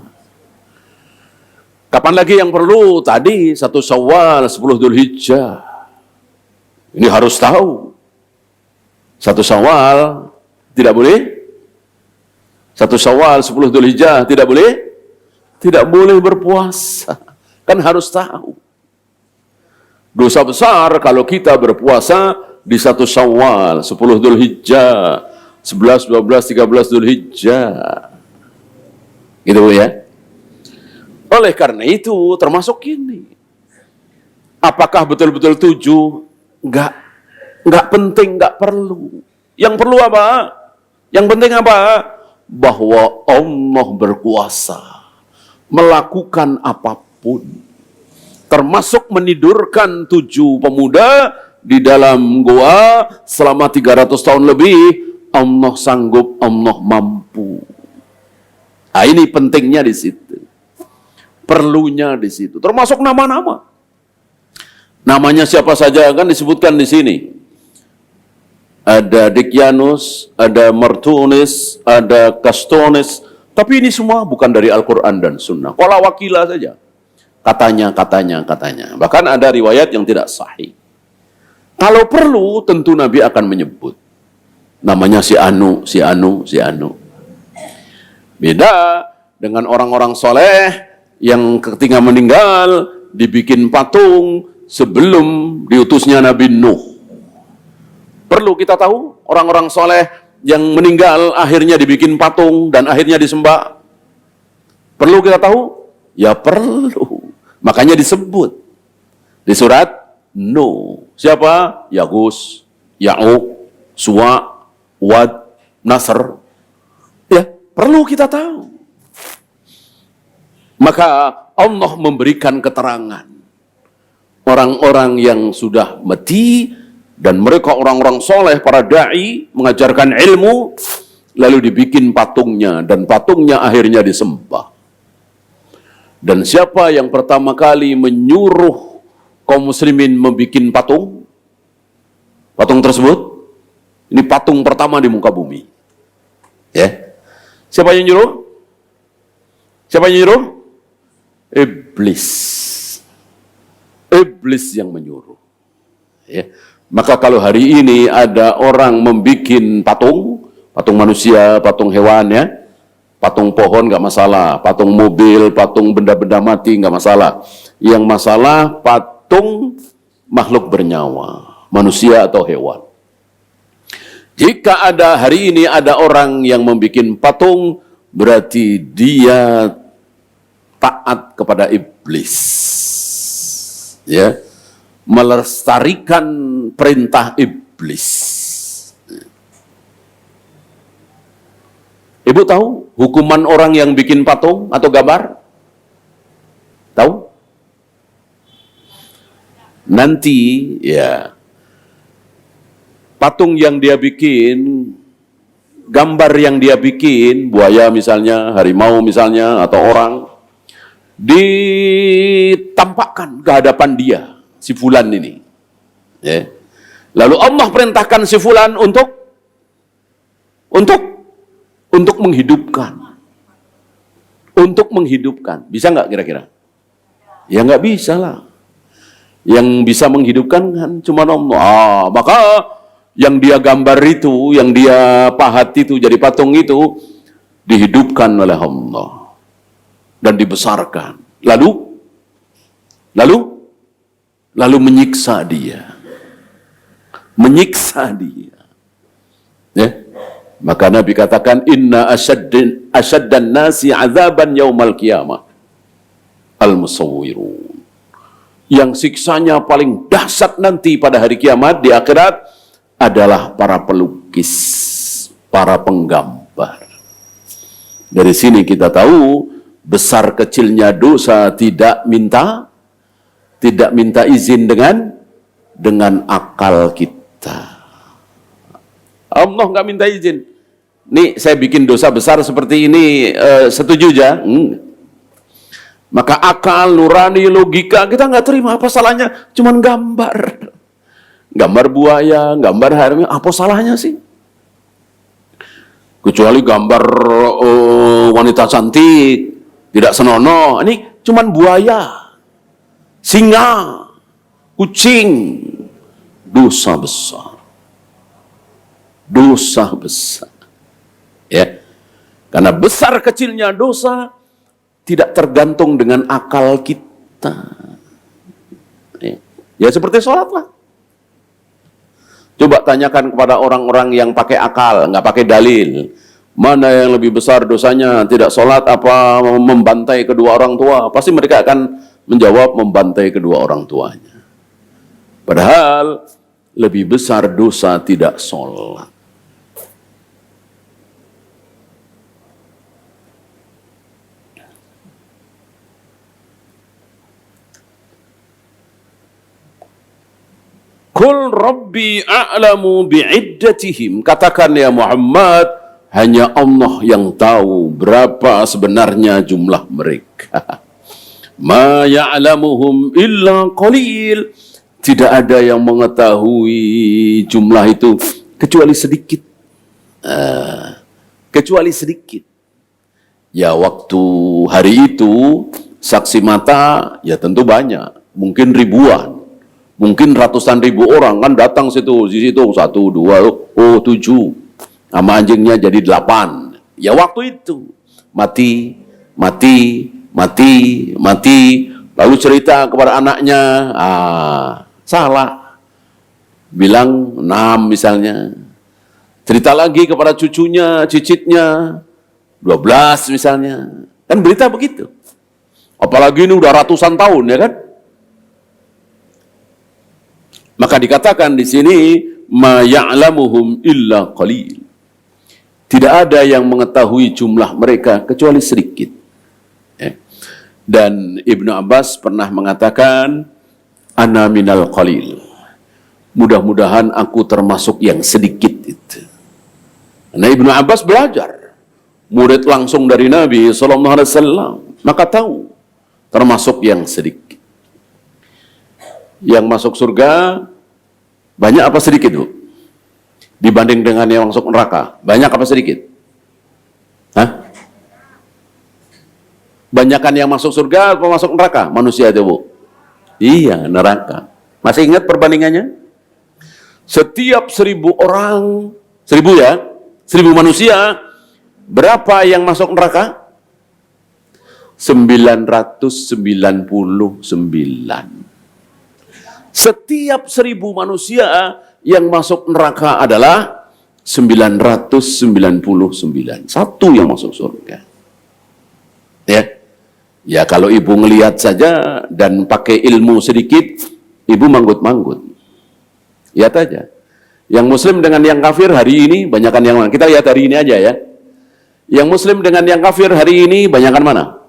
Kapan lagi yang perlu? Tadi 1 Syawal, 10 Dzulhijjah. Ini harus tahu. 1 Syawal tidak boleh. 1 Syawal, 10 Dzulhijjah tidak boleh. Tidak boleh berpuasa. Kan harus tahu. Dosa besar kalau kita berpuasa di 1 Syawal, 10 Dzulhijjah, 11, 12, 13 Dzulhijjah. Gitu ya. Oleh karena itu termasuk ini. Apakah betul-betul 7? Enggak penting, enggak perlu. Yang perlu apa? Yang penting apa? Bahwa Allah berkuasa melakukan apapun. Termasuk menidurkan 7 pemuda di dalam goa selama 300 tahun lebih. Allah sanggup, Allah mampu. Nah, ini pentingnya di situ. Perlunya di situ. Termasuk nama-nama. Namanya siapa saja kan disebutkan di sini. Ada Dikyanus, ada Martunis, ada Kastonis. Tapi ini semua bukan dari Al-Quran dan Sunnah. Qala wakila saja. Katanya. Bahkan ada riwayat yang tidak sahih. Kalau perlu, tentu Nabi akan menyebut. Namanya si Anu. Beda dengan orang-orang soleh yang ketika meninggal dibikin patung sebelum diutusnya Nabi Nuh. Perlu kita tahu orang-orang soleh yang meninggal akhirnya dibikin patung dan akhirnya disembah. Perlu kita tahu? Ya perlu. Makanya disebut di surat Nuh. Siapa? Yagus, Ya'uq, Suwa, Wad, Nasr. Ya, perlu kita tahu. Maka Allah memberikan keterangan. Orang-orang yang sudah mati dan mereka orang-orang soleh, para da'i, mengajarkan ilmu, lalu dibikin patungnya dan patungnya akhirnya disembah. Dan siapa yang pertama kali menyuruh kaum muslimin membuat patung? Patung tersebut, ini patung pertama di muka bumi. Ya. Siapa yang nyuruh? Siapa yang nyuruh? Iblis. Iblis yang menyuruh. Ya. Maka kalau hari ini ada orang membuat patung manusia, patung hewan ya, patung pohon nggak masalah, patung mobil, patung benda-benda mati nggak masalah. Yang masalah patung makhluk bernyawa, manusia atau hewan. Jika ada hari ini ada orang yang membuat patung, berarti dia taat kepada iblis. Ya, melestarikan perintah iblis. Ibu tahu hukuman orang yang bikin patung atau gambar? Tahu? Nanti ya patung yang dia bikin, gambar yang dia bikin, buaya misalnya, harimau misalnya, atau orang, ditampakkan ke hadapan dia, si fulan ini. Ya. Lalu Allah perintahkan si fulan untuk menghidupkan. untuk menghidupkan. Bisa nggak kira-kira? Ya nggak bisa lah. Yang bisa menghidupkan kan cuma Allah. Maka yang dia gambar itu, yang dia pahat itu, jadi patung itu, dihidupkan oleh Allah. Dan dibesarkan. Lalu menyiksa dia. Menyiksa dia. Ya. Maka Nabi katakan, inna asyaddan nasi azaban yaumal qiyamah al-musawwirun. Yang siksanya paling dahsyat nanti pada hari kiamat di akhirat adalah para pelukis, para penggambar. Dari sini kita tahu besar kecilnya dosa tidak minta izin dengan akal kita. Allah nggak minta izin. Nih saya bikin dosa besar seperti ini, setuju aja? Maka akal, nurani, logika kita nggak terima. Apa salahnya? Cuman gambar. Gambar buaya, gambar harimau, apa salahnya sih? Kecuali gambar wanita cantik, tidak senonoh. Ini cuman buaya, singa, kucing. Dosa besar. Dosa besar. Ya. Karena besar kecilnya dosa tidak tergantung dengan akal kita. Ya seperti sholat lah. Coba tanyakan kepada orang-orang yang pakai akal, nggak pakai dalil. Mana yang lebih besar dosanya, tidak sholat apa membantai kedua orang tua? Pasti mereka akan menjawab membantai kedua orang tuanya. Padahal lebih besar dosa tidak sholat. Qul Rabbi a'lamu bi'iddatihim. Katakan ya Muhammad, hanya Allah yang tahu berapa sebenarnya jumlah mereka. Ma ya'lamuhum illa qalil. Tidak ada yang mengetahui jumlah itu kecuali sedikit. Kecuali sedikit. Ya waktu hari itu saksi mata ya tentu banyak, mungkin ribuan. Mungkin ratusan ribu orang kan datang di situ 1, 2, 7. Sama anjingnya jadi 8. Ya waktu itu mati. Lalu cerita kepada anaknya, salah. Bilang 6 misalnya. Cerita lagi kepada cucunya, cicitnya 12 misalnya. Kan berita begitu. Apalagi ini udah ratusan tahun ya kan? Maka dikatakan di sini ma ya'lamuhum illa qalil. Tidak ada yang mengetahui jumlah mereka kecuali sedikit. Dan Ibnu Abbas pernah mengatakan ana minal qalil. Mudah-mudahan aku termasuk yang sedikit itu. Nah Ibnu Abbas belajar, murid langsung dari Nabi SAW, maka tahu termasuk yang sedikit. Yang masuk surga banyak apa sedikit, Bu? Dibanding dengan yang masuk neraka, banyak apa sedikit? Hah? Banyakan yang masuk surga atau masuk neraka? Manusia itu, Bu? Iya, neraka. Masih ingat perbandingannya? Setiap 1000 orang, 1000 ya, 1000 manusia, berapa yang masuk neraka? 999. Setiap 1000 manusia yang masuk neraka adalah 999. Satu yang masuk surga. Ya kalau ibu ngelihat saja dan pakai ilmu sedikit, ibu manggut-manggut. Lihat aja. Yang muslim dengan yang kafir hari ini, banyakan yang mana? Kita lihat hari ini aja ya. Yang muslim dengan yang kafir hari ini, banyakan mana?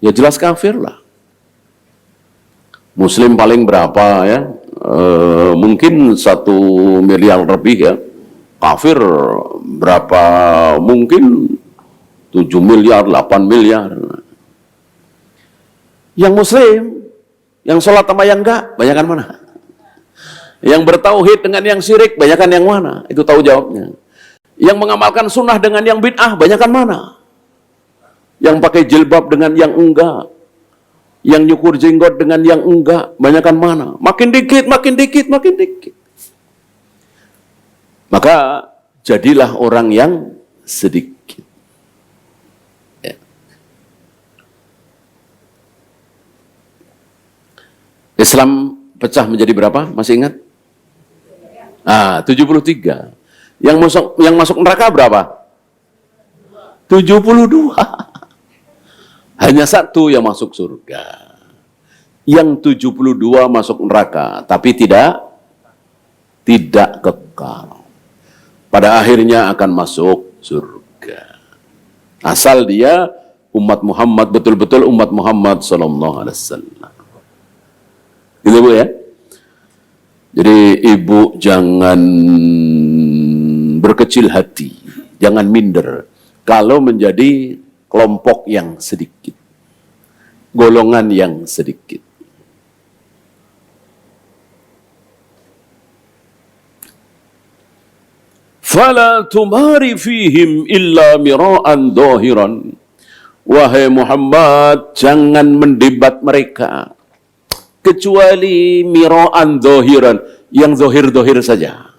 Ya jelas kafir lah. Muslim paling berapa ya? Mungkin 1 miliar lebih ya. Kafir berapa? Mungkin 7 miliar, 8 miliar. Yang muslim, yang sholat sama yang enggak, banyakan mana? Yang bertauhid dengan yang syirik, banyakan yang mana? Itu tahu jawabnya. Yang mengamalkan sunnah dengan yang bid'ah, banyakan mana? yang pakai jilbab dengan yang enggak, yang nyukur jenggot dengan yang enggak, banyakan mana? Makin dikit, makin dikit, makin dikit. Maka jadilah orang yang sedikit. Ya. Islam pecah menjadi berapa? Masih ingat? 73. Yang masuk neraka berapa? 72. Hanya satu yang masuk surga. Yang 72 masuk neraka, tapi tidak kekal. Pada akhirnya akan masuk surga. Asal dia umat Muhammad, betul-betul umat Muhammad sallallahu alaihi wasallam. Gitu Bu ya. Jadi ibu jangan berkecil hati, jangan minder kalau menjadi kelompok yang sedikit, golongan yang sedikit. Fala tumari fihim illa mira'an dhahiran. Wahai Muhammad, jangan mendebat mereka kecuali mira'an dhahiran, yang zahir-zahir saja.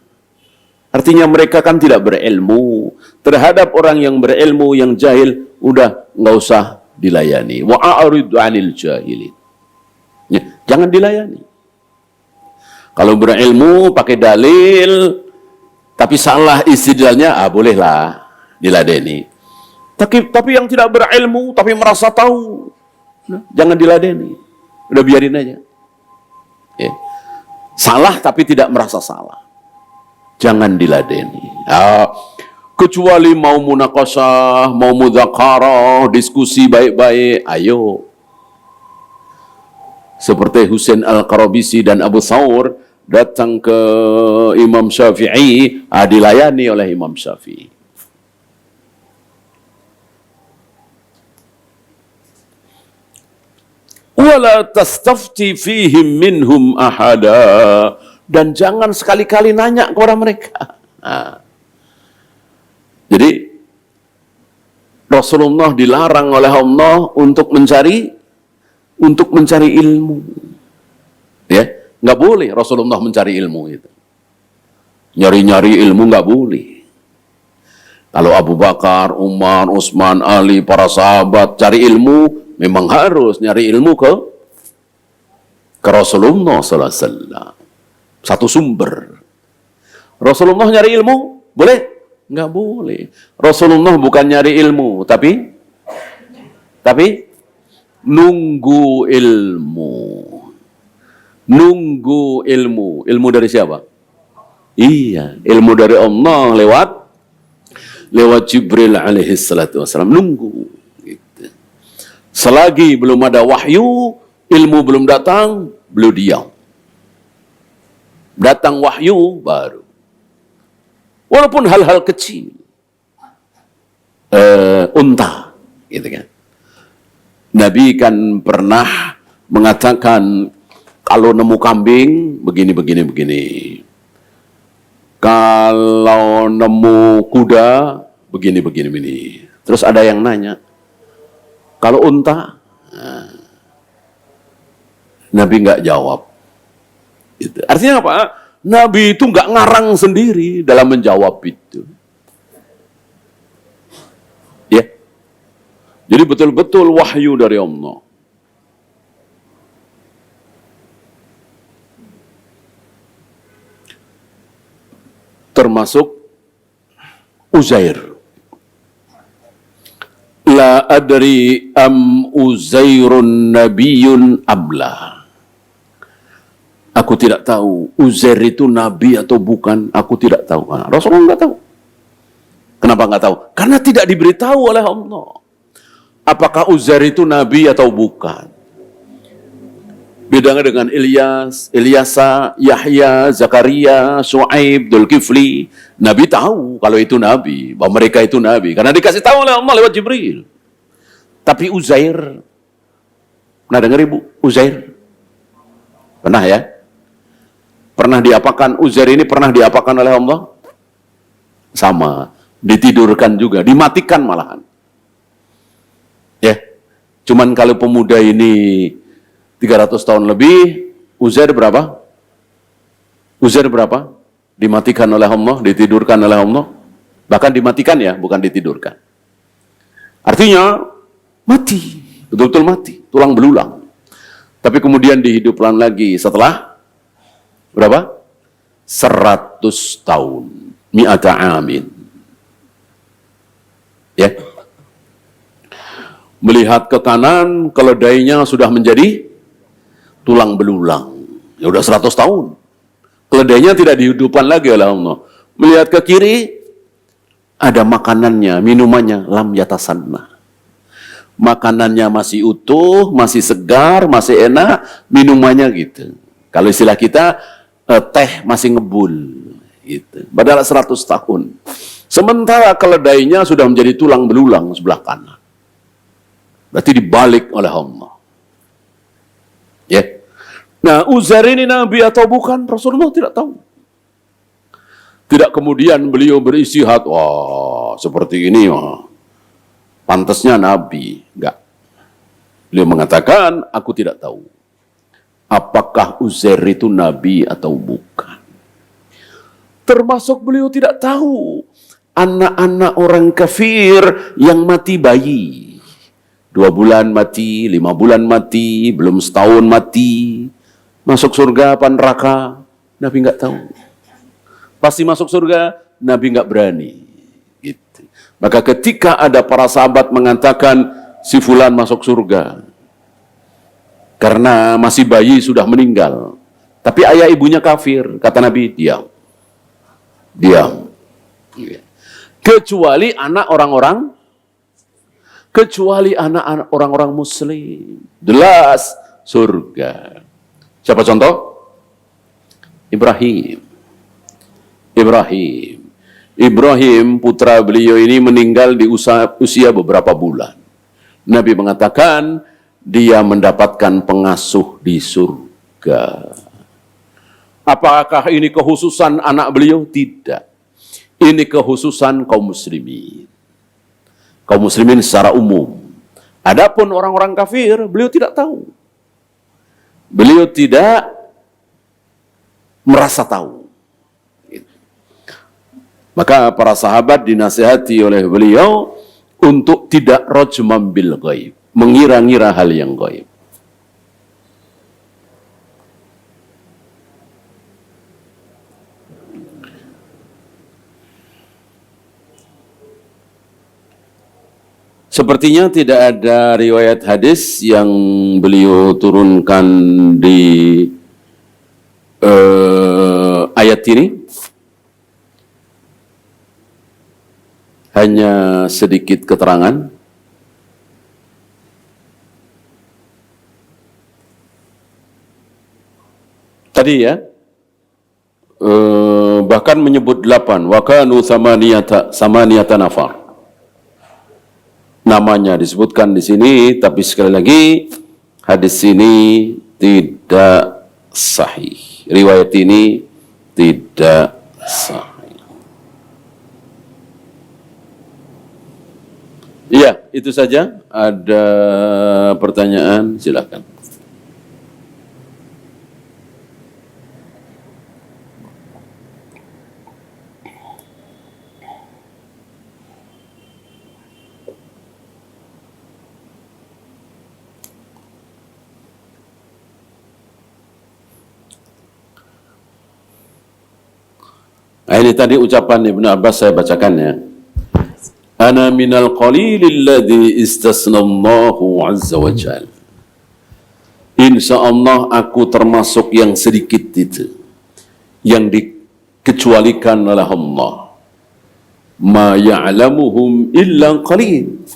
Artinya mereka kan tidak berilmu. Terhadap orang yang berilmu, yang jahil, udah nggak usah dilayani. Wa a'rid 'anil jahilin. Ya, jangan dilayani. Kalau berilmu pakai dalil, tapi salah istidlalnya, bolehlah diladeni. Tapi yang tidak berilmu, tapi merasa tahu, jangan diladeni. Udah biarin aja. Ya. Salah tapi tidak merasa salah, jangan diladeni. Kecuali mau munakasah, mau mudzakarah, diskusi baik-baik, ayo. Seperti Husain Al-Qarabisi dan Abu Thawr datang ke Imam Syafi'i, dilayani oleh Imam Syafi'i. Wala tastafti fihim minhum ahada, dan jangan sekali-kali nanya kepada mereka. Jadi Rasulullah dilarang oleh Allah untuk mencari ilmu. Ya, nggak boleh Rasulullah mencari ilmu itu. Nyari-nyari ilmu nggak boleh. Kalau Abu Bakar, Umar, Utsman, Ali, para sahabat cari ilmu, memang harus nyari ilmu ke Rasulullah sallallahu alaihi wasallam. Satu sumber. Rasulullah nyari ilmu, boleh? Nggak boleh. Rasulullah bukan nyari ilmu, tapi nunggu ilmu. Nunggu ilmu. Ilmu dari siapa? Iya, ilmu dari Allah lewat Jibril alaihi salatu wasallam. Nunggu. Gitu. Selagi belum ada wahyu, ilmu belum datang, beliau diam. Datang wahyu baru. Walaupun hal-hal kecil. Unta, gitu kan. Nabi kan pernah mengatakan, kalau nemu kambing, begini. Kalau nemu kuda, begini. Terus ada yang nanya, kalau unta? Nabi nggak jawab. Gitu. Artinya apa? Nabi itu nggak ngarang sendiri dalam menjawab itu. Ya. Jadi betul-betul wahyu dari Allah. Termasuk Uzair. La adri am Uzairun nabiyun amla. Aku tidak tahu Uzair itu nabi atau bukan, aku tidak tahu. Rasulullah nggak tahu. Kenapa nggak tahu? Karena tidak diberitahu oleh Allah. Apakah Uzair itu nabi atau bukan? Bedanya dengan Ilyas, Ilyasa, Yahya, Zakaria, Shu'aib, Dzulkifli. Nabi tahu kalau itu nabi, bahwa mereka itu nabi, karena dikasih tahu oleh Allah lewat Jibril. Tapi Uzair, pernah dengar Ibu? Uzair? Pernah ya? Pernah diapakan? Uzair ini pernah diapakan oleh Allah? Sama, ditidurkan juga, dimatikan malahan. Ya, cuman kalau pemuda ini 300 tahun lebih, Uzair berapa? Uzair berapa? Dimatikan oleh Allah, ditidurkan oleh Allah. Bahkan dimatikan ya, bukan ditidurkan. Artinya, mati. Betul-betul mati, tulang belulang. Tapi kemudian dihidupkan lagi setelah berapa? 100 tahun. Mi'ata amin. Ya. Melihat ke kanan, keledainya sudah menjadi tulang belulang. Ya udah 100 tahun. Keledainya tidak dihidupkan lagi oleh Allah. Melihat ke kiri, ada makanannya, minumannya, lam yatasanna. Makanannya masih utuh, masih segar, masih enak, minumannya gitu. Kalau istilah kita, teh masih ngebul. Gitu. Padahal 100 tahun. Sementara keledainya sudah menjadi tulang belulang sebelah kanan. Berarti dibalik oleh Allah. Ya. Nah, Uzair ini nabi atau bukan? Rasulullah tidak tahu. Tidak kemudian beliau beristihad, wah seperti ini, wah, pantasnya nabi. Enggak. Beliau mengatakan, aku tidak tahu. Apakah Uzair itu nabi atau bukan? Termasuk beliau tidak tahu anak-anak orang kafir yang mati bayi. 2 bulan mati, 5 bulan mati, belum setahun mati. Masuk surga apa neraka? Nabi nggak tahu. Pasti masuk surga, Nabi nggak berani. Gitu. Maka ketika ada para sahabat mengatakan si fulan masuk surga karena masih bayi sudah meninggal, tapi ayah ibunya kafir, kata Nabi, diam. Diam. Kecuali anak orang-orang, kecuali anak-anak orang-orang muslim, jelas surga. Siapa contoh? Ibrahim. Ibrahim putra beliau ini meninggal di usia beberapa bulan. Nabi mengatakan dia mendapatkan pengasuh di surga. Apakah ini kekhususan anak beliau? Tidak. Ini kekhususan kaum muslimin. Kaum muslimin secara umum. Adapun orang-orang kafir, beliau tidak tahu. Beliau tidak merasa tahu. Maka para sahabat dinasihati oleh beliau untuk tidak rajman bil ghaib, mengira-ngira hal yang gaib. Sepertinya tidak ada riwayat hadis yang beliau turunkan di ayat ini. Hanya sedikit keterangan. Tadi ya, bahkan menyebut 8. Wa kanu samaniyata nafar. Namanya disebutkan di sini, tapi sekali lagi hadis ini tidak sahih. Riwayat ini tidak sahih. Iya, itu saja. Ada pertanyaan? Silakan. Ini tadi ucapan Ibnu Abbas, saya bacakan ya. Ana minal qalilil ladzi istasnallahu azza wa jal. Insyaallah aku termasuk yang sedikit itu yang dikecualikan oleh Allah. Ma ya'lamuhum illa qalil.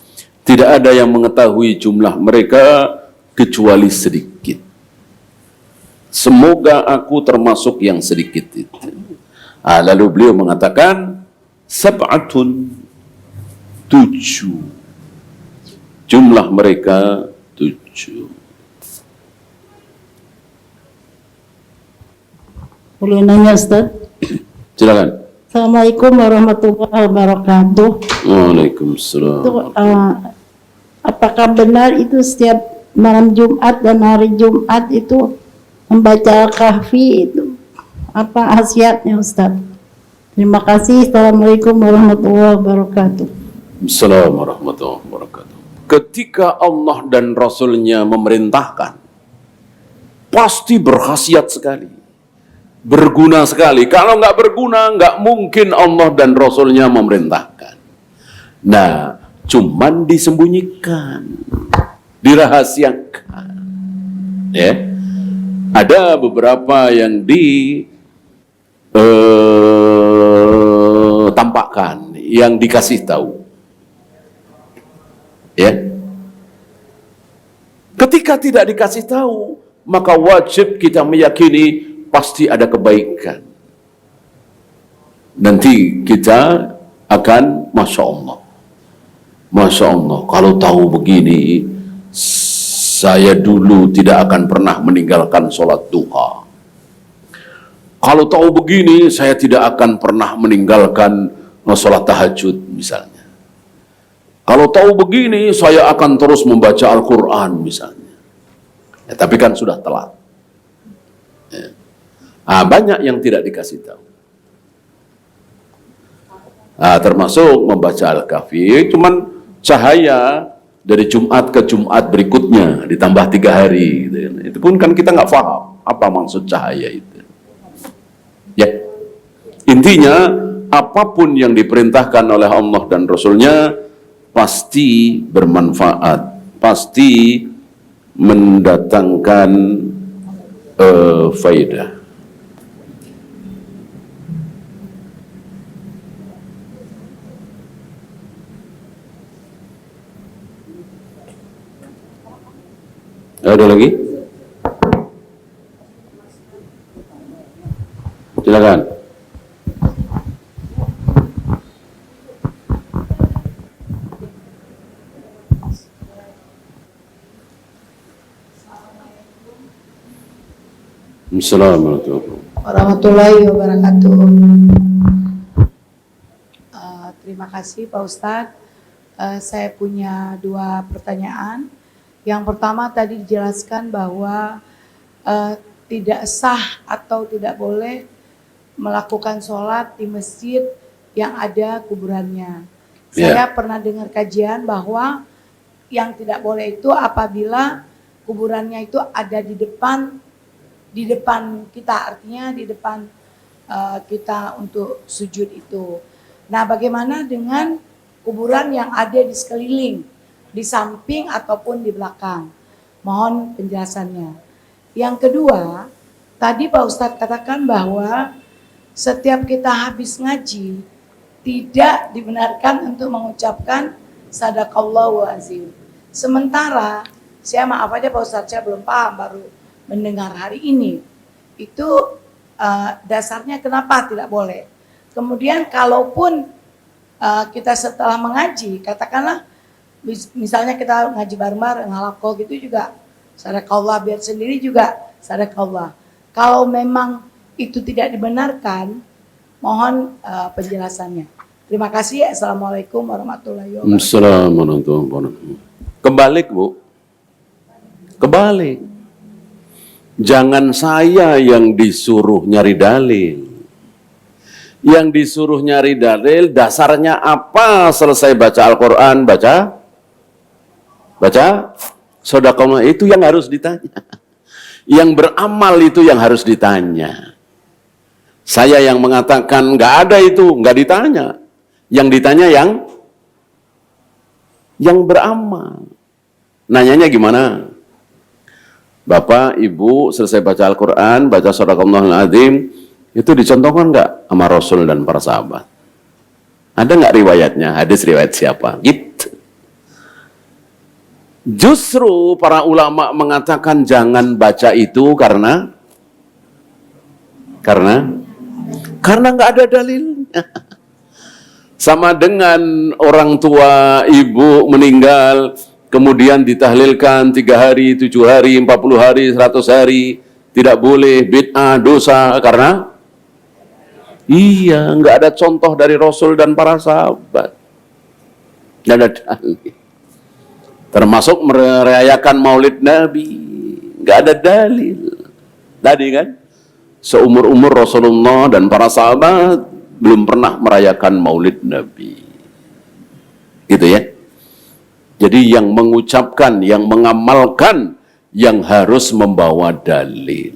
Tidak ada yang mengetahui jumlah mereka kecuali sedikit. Semoga aku termasuk yang sedikit itu. Lalu beliau mengatakan sab'atun, 7. Jumlah mereka 7. Boleh nanya, Ustaz? Silakan. Assalamualaikum warahmatullahi wabarakatuh. Waalaikumsalam. Itu, apakah benar itu setiap malam Jumat dan hari Jumat itu membaca Al-Kahfi itu? Apa khasiatnya Ustaz? Terima kasih. Assalamualaikum warahmatullahi wabarakatuh. Assalamualaikum warahmatullahi wabarakatuh. Ketika Allah dan Rasulnya memerintahkan, pasti berkhasiat sekali, berguna sekali. Kalau nggak berguna, nggak mungkin Allah dan Rasulnya memerintahkan. Nah, cuman disembunyikan, dirahasiakan. Ya, ada beberapa yang ditampakkan, yang dikasih tahu. Ya, ketika tidak dikasih tahu, maka wajib kita meyakini pasti ada kebaikan. Nanti kita akan Masya Allah, Masya Allah, kalau tahu begini, saya dulu tidak akan pernah meninggalkan sholat duha. Kalau tahu begini, saya tidak akan pernah meninggalkan sholat tahajud misalnya. Kalau tahu begini, saya akan terus membaca Al-Quran misalnya. Ya, tapi kan sudah telat. Ya. Banyak yang tidak dikasih tahu. Termasuk membaca Al-Kahfi, cuman cahaya dari Jumat ke Jumat berikutnya ditambah 3 hari. Gitu. Itu pun kan kita nggak paham apa maksud cahaya itu. Ya, intinya apapun yang diperintahkan oleh Allah dan Rasulnya pasti bermanfaat, pasti mendatangkan faedah. Ada lagi? Silakan. Assalamualaikum warahmatullahi wabarakatuh. Terima kasih Pak Ustadz. Saya punya 2 pertanyaan. Yang pertama tadi dijelaskan bahwa tidak sah atau tidak boleh melakukan sholat di masjid yang ada kuburannya. Saya pernah dengar kajian bahwa yang tidak boleh itu apabila kuburannya itu ada di depan kita, artinya di depan kita untuk sujud itu. Nah, bagaimana dengan kuburan yang ada di sekeliling, di samping ataupun di belakang? Mohon penjelasannya. Yang kedua, tadi Pak Ustadz katakan bahwa setiap kita habis ngaji tidak dibenarkan untuk mengucapkan sadaqallahu azim. Sementara saya maaf aja Pak Ustadz, saya belum paham, baru mendengar hari ini. Itu dasarnya kenapa tidak boleh. Kemudian kalaupun kita setelah mengaji, katakanlah misalnya kita ngaji bareng-bareng, halaqah gitu juga sadaqallah, biar sendiri juga sadaqallah. Kalau memang itu tidak dibenarkan, mohon penjelasannya. Terima kasih. Assalamualaikum warahmatullahi wabarakatuh. Assalamualaikum. Kebalik, Bu. Kebalik. Jangan saya yang disuruh nyari dalil. Yang disuruh nyari dalil, dasarnya apa? Selesai baca Al-Quran, baca sedekah, itu yang harus ditanya. Yang beramal itu yang harus ditanya. Saya yang mengatakan nggak ada itu, nggak ditanya. Yang ditanya yang beramal. Nanyanya gimana? Bapak, Ibu selesai baca Al-Quran, baca Sadaqallahul Azim, itu dicontohkan nggak sama Rasul dan para sahabat? Ada nggak riwayatnya? Hadis riwayat siapa? Gitu. Justru para ulama mengatakan jangan baca itu karena nggak ada dalilnya. Sama dengan orang tua ibu meninggal, kemudian ditahlilkan 3 hari, 7 hari, 40 hari, 100 hari, tidak boleh, bid'ah, dosa, karena nggak ada contoh dari Rasul dan para sahabat. Nggak ada dalil. Termasuk merayakan Maulid Nabi, nggak ada dalil. Tadi kan, seumur-umur Rasulullah dan para sahabat belum pernah merayakan Maulid Nabi. Gitu ya. Jadi yang mengucapkan, yang mengamalkan, yang harus membawa dalil.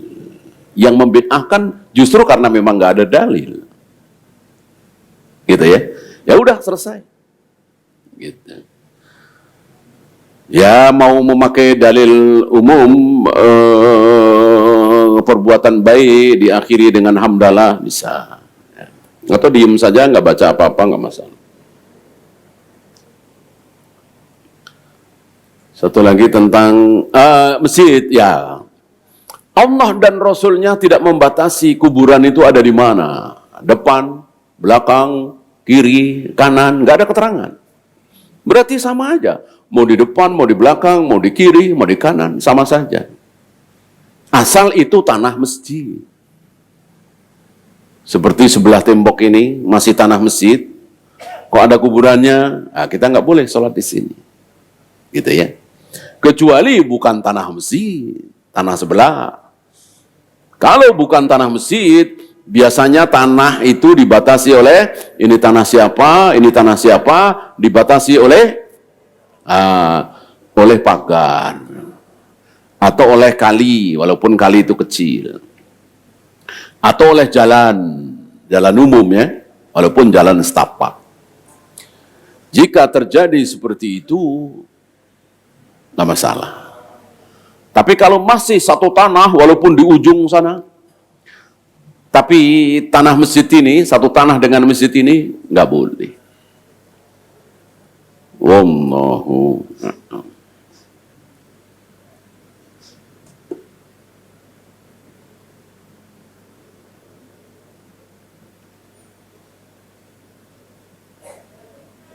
Yang membid'ahkan justru karena memang nggak ada dalil. Gitu ya. Ya udah selesai. Gitu. Ya mau memakai dalil umum perbuatan baik diakhiri dengan hamdalah bisa. Atau diem saja nggak baca apa-apa nggak masalah. Satu lagi tentang masjid, ya. Allah dan Rasulnya tidak membatasi kuburan itu ada di mana. Depan, belakang, kiri, kanan, nggak ada keterangan. Berarti sama aja. Mau di depan, mau di belakang, mau di kiri, mau di kanan, sama saja. Asal itu tanah masjid. Seperti sebelah tembok ini, masih tanah masjid. Kok ada kuburannya, nah, kita nggak boleh sholat di sini. Gitu ya. Kecuali bukan tanah masjid, tanah sebelah. Kalau bukan tanah masjid, biasanya tanah itu dibatasi oleh ini tanah siapa, dibatasi oleh pagar atau oleh kali, walaupun kali itu kecil, atau oleh jalan umum ya, walaupun jalan setapak. Jika terjadi seperti itu, nggak masalah. Tapi kalau masih satu tanah, walaupun di ujung sana, tapi tanah masjid ini, satu tanah dengan masjid ini, nggak boleh. Wallahu a'lam.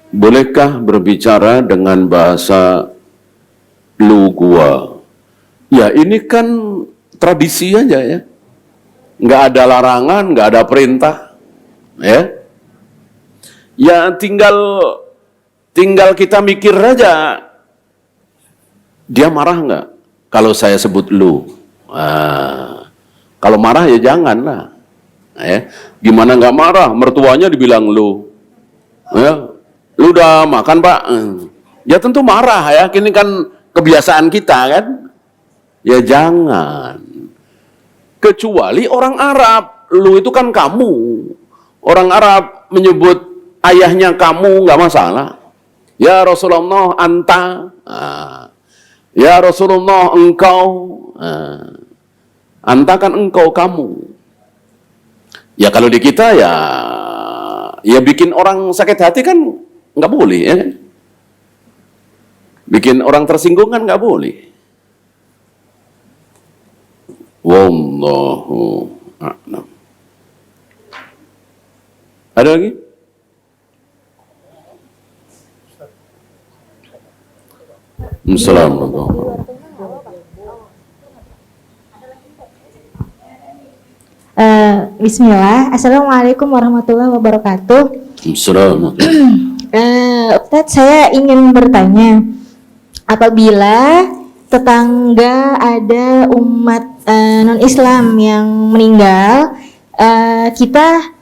Bolehkah berbicara dengan bahasa lu gua? Ya ini kan tradisi aja ya. Nggak ada larangan, nggak ada perintah. Ya. Ya tinggal kita mikir aja. Dia marah nggak kalau saya sebut lu? Kalau marah ya janganlah. Ya. Gimana nggak marah? Mertuanya dibilang lu. Ya. Lu udah makan pak? Ya tentu marah ya. Ini kan kebiasaan kita kan. Ya jangan. Kecuali orang Arab. Lu itu kan kamu. Orang Arab menyebut ayahnya kamu nggak masalah. Ya Rasulullah anta. Ya Rasulullah engkau. Anta kan engkau kamu. Ya kalau di kita ya bikin orang sakit hati kan nggak boleh ya. Bikin orang tersinggung kan nggak boleh. Wallahu a'lam. Ada lagi? Assalamualaikum. Bismillah. Assalamualaikum warahmatullahi wabarakatuh. Assalamualaikum. Ustadz, saya ingin bertanya, apabila tetangga ada umat non-Islam yang meninggal, kita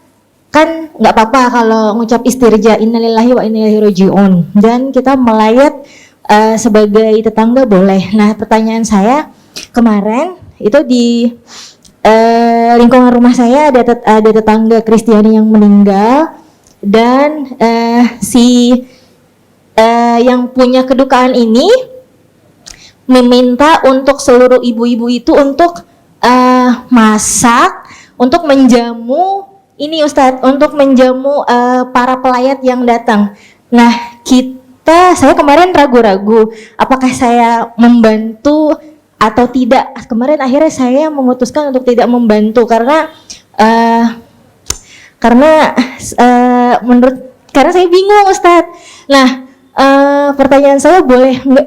kan nggak apa-apa kalau ngucap istirja innalillahi wa inna ilaihi raji'un, dan kita melayat sebagai tetangga boleh. Nah, pertanyaan saya, kemarin itu di lingkungan rumah saya ada tetangga Kristiani yang meninggal, dan yang punya kedukaan ini meminta untuk seluruh ibu-ibu itu untuk masak, untuk menjamu ini Ustadz, untuk menjamu para pelayat yang datang. Nah, saya kemarin ragu-ragu apakah saya membantu atau tidak. Kemarin akhirnya saya memutuskan untuk tidak membantu karena saya bingung Ustadz. Nah, pertanyaan saya,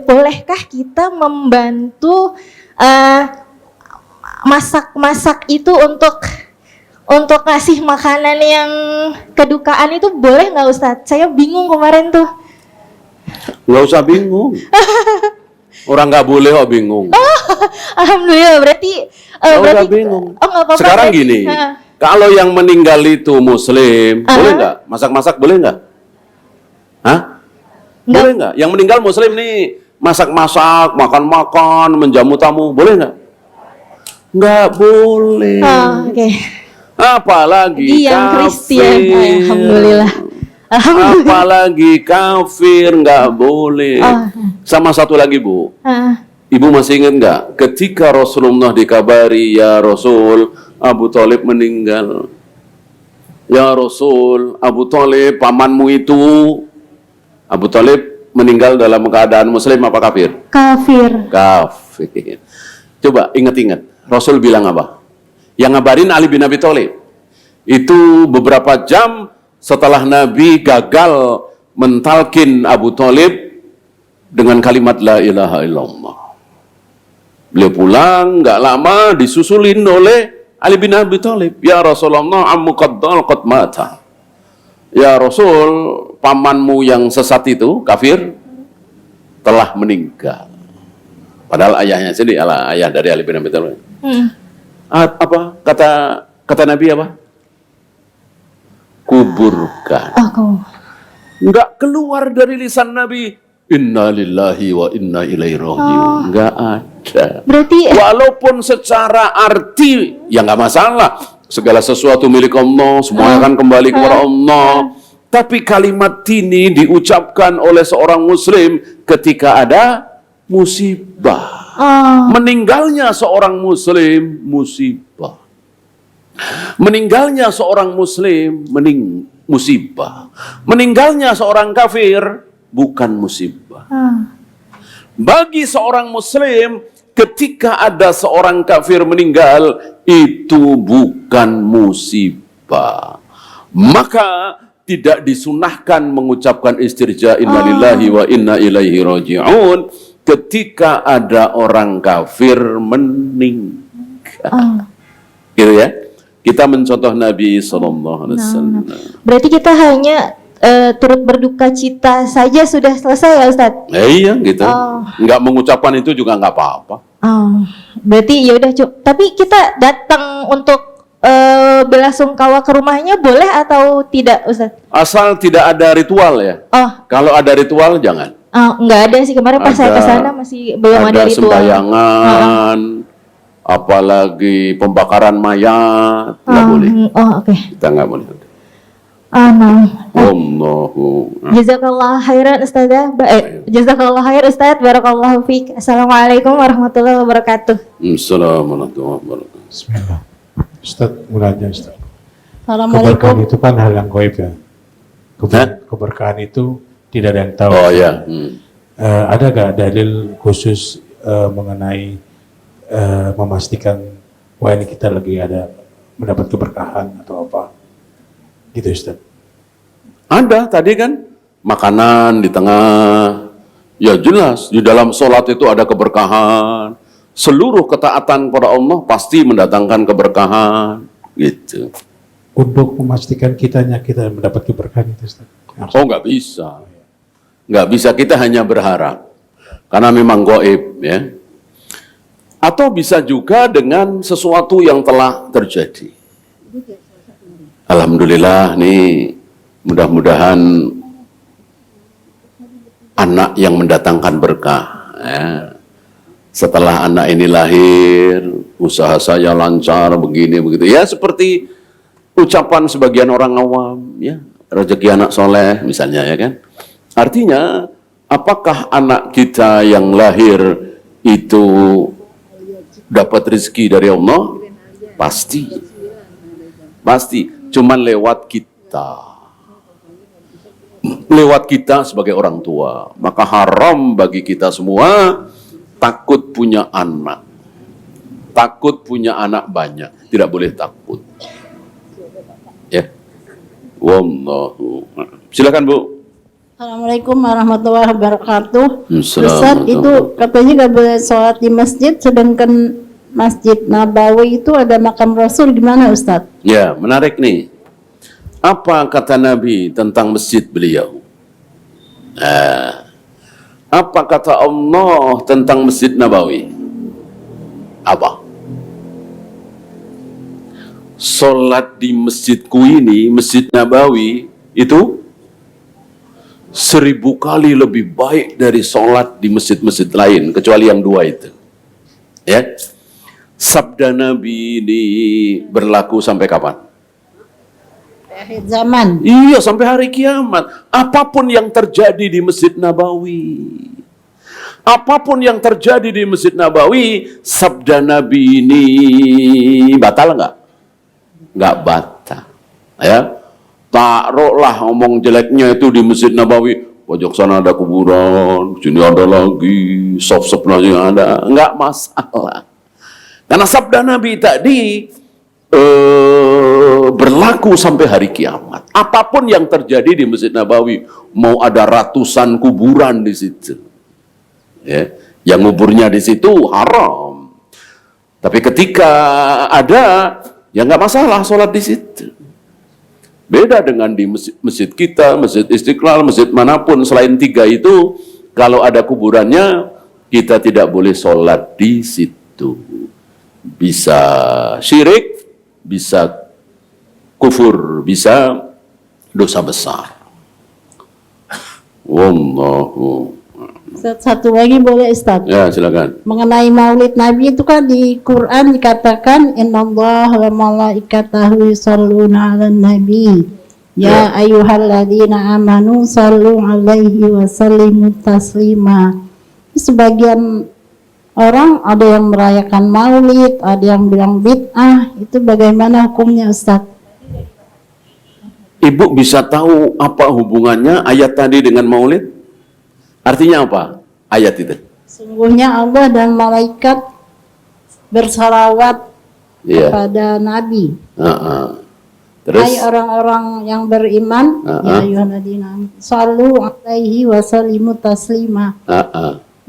bolehkah kita membantu masak itu untuk ngasih makanan yang kedukaan itu, boleh nggak Ustadz? Saya bingung kemarin tuh. Nggak usah bingung. Orang nggak boleh kok bingung. Alhamdulillah, berarti Nggak usah berarti bingung. Oh, nggak apa-apa. Sekarang berarti. gini, Ha. kalau yang meninggal itu Muslim, boleh nggak? Masak-masak boleh nggak? Hah? Nggak. Boleh nggak? Yang meninggal Muslim nih, masak-masak, makan-makan, menjamu tamu, boleh nggak? Nggak boleh. Oh, oke. Apalagi Di yang Kristen. Alhamdulillah. Alhamdulillah. Apalagi kafir, nggak boleh. Oh. Sama satu lagi, Bu. Ah, Ibu masih ingat nggak? Ketika Rasulullah dikabari, ya Rasul, Abu Thalib meninggal. Ya Rasul, Abu Thalib, pamanmu itu. Abu Thalib meninggal dalam keadaan Muslim apa kafir? kafir. Kafir. Coba ingat-ingat, Rasul bilang apa? Yang ngabarin Ali bin Abi Thalib. Itu beberapa jam setelah Nabi gagal mentalkin Abu Thalib dengan kalimat la ilaha illallah. Beliau pulang, nggak lama disusulin oleh Ali bin Abi Thalib. Ya Rasulullah, ammu qad mata. Ya Rasul, pamanmu yang sesat itu, kafir, telah meninggal. Padahal ayahnya sendiri, ayah dari Ali bin Abi Thalib. Apa kata Nabi apa? Kuburkan. Aku. Nggak keluar dari lisan Nabi. Inna lillahi wa inna ilaihi raji'un. Nggak ada. Berarti Walaupun secara arti ya nggak masalah. Segala sesuatu milik Allah, semuanya akan kembali kepada Allah. Tapi kalimat ini diucapkan oleh seorang Muslim ketika ada musibah. Meninggalnya seorang Muslim musibah. Meninggalnya seorang Muslim musibah. Meninggalnya seorang kafir bukan musibah. Bagi seorang Muslim, ketika ada seorang kafir meninggal, itu bukan musibah. Maka tidak disunahkan mengucapkan istirja inna lillahi wa inna ilaihi raji'un ketika ada orang kafir meninggal. Gitu ya. Kita mencontoh Nabi SAW. berarti kita hanya turut berduka cita saja sudah selesai ya Ustadz? Iya gitu. Nggak mengucapkan itu juga nggak apa-apa. Berarti ya udah tapi kita datang untuk belasungkawa ke rumahnya boleh atau tidak Ustadz? Asal tidak ada ritual ya. Kalau ada ritual jangan. Nggak ada sih, kemarin pas saya kesana masih belum ada ritual. Sembahyangan, apalagi pembakaran mayat, nggak boleh. Oke. Kita nggak boleh. Wallahu. Jazakallah khairan Ustazah. Jazakallah khair Ustaz. Barakallahu fiik. Assalamualaikum warahmatullahi wabarakatuh. Assalamualaikum warahmatullahi wabarakatuh. Bismillah. Ustaz, mulanya Ustaz. Keberkahan Assalamualaikum. itu kan hal yang gaib ya. Keberkahan itu tidak ada yang tahu. Oh ya. Ada gak dalil khusus mengenai memastikan wah ini kita lagi ada mendapat keberkahan atau apa? Gitu Ustaz. Ada tadi kan makanan di tengah. Ya jelas di dalam sholat itu ada keberkahan. Seluruh ketaatan kepada Allah pasti mendatangkan keberkahan. Gitu. Untuk memastikan kita mendapat keberkahan itu Ustaz. Oh nggak bisa. Nggak bisa, kita hanya berharap. Karena memang gaib ya. Atau bisa juga dengan sesuatu yang telah terjadi. Alhamdulillah nih mudah-mudahan anak yang mendatangkan berkah. Ya. Setelah anak ini lahir, usaha saya lancar begini begitu. Ya seperti ucapan sebagian orang awam, ya rezeki anak soleh misalnya ya kan. Artinya apakah anak kita yang lahir itu dapat rezeki dari Allah? Pasti. Pasti. Cuman lewat kita. Lewat kita sebagai orang tua. Maka haram bagi kita semua takut punya anak. Takut punya anak banyak. Tidak boleh takut. Ya. Wallahu. Silakan Bu. Assalamualaikum warahmatullahi wabarakatuh. Assalamualaikum. Ustaz, itu katanya nggak boleh sholat di masjid, sedangkan Masjid Nabawi itu ada makam Rasul, gimana Ustaz? Ya, menarik nih. Apa kata Nabi tentang masjid beliau? Apa kata Allah tentang Masjid Nabawi? Apa? Sholat di masjidku ini, Masjid Nabawi, itu 1000 kali lebih baik dari sholat di masjid-masjid lain, kecuali yang 2 itu. Ya, sabda Nabi ini berlaku sampai kapan? Akhir zaman. Iya, sampai hari kiamat. Apapun yang terjadi di Masjid Nabawi, apapun yang terjadi di Masjid Nabawi, sabda Nabi ini batal nggak? Nggak batal. Ya, taruhlah ngomong jeleknya itu di Masjid Nabawi, pojok sana ada kuburan, sini ada lagi, soft sebelahnya ada, nggak masalah. Karena sabda Nabi tadi berlaku sampai hari kiamat. Apapun yang terjadi di Masjid Nabawi, mau ada ratusan kuburan di situ, ya, yang nguburnya di situ haram. Tapi ketika ada, ya nggak masalah sholat di situ. Beda dengan di masjid kita, Masjid Istiqlal, masjid manapun selain 3 itu, kalau ada kuburannya, kita tidak boleh sholat di situ. Bisa syirik, bisa kufur, bisa dosa besar. Wallahu. Satu lagi boleh Ustaz? Ya, silakan. Mengenai Maulid Nabi itu kan di Quran dikatakan innallaha wa malaikatahu yusholluna 'alan nabi ya ayyuhalladzina amanu shallu 'alaihi wa sallimu taslima. Sebagian orang ada yang merayakan Maulid, ada yang bilang bid'ah. Itu bagaimana hukumnya Ustaz? Ibu bisa tahu apa hubungannya ayat tadi dengan Maulid? Artinya apa ayat itu? Sungguhnya Allah dan malaikat bersalawat Iya. kepada Nabi. Terus? Hai orang-orang yang beriman, ya ayyuhalladzina shallu 'alaihi wa sallimu taslima.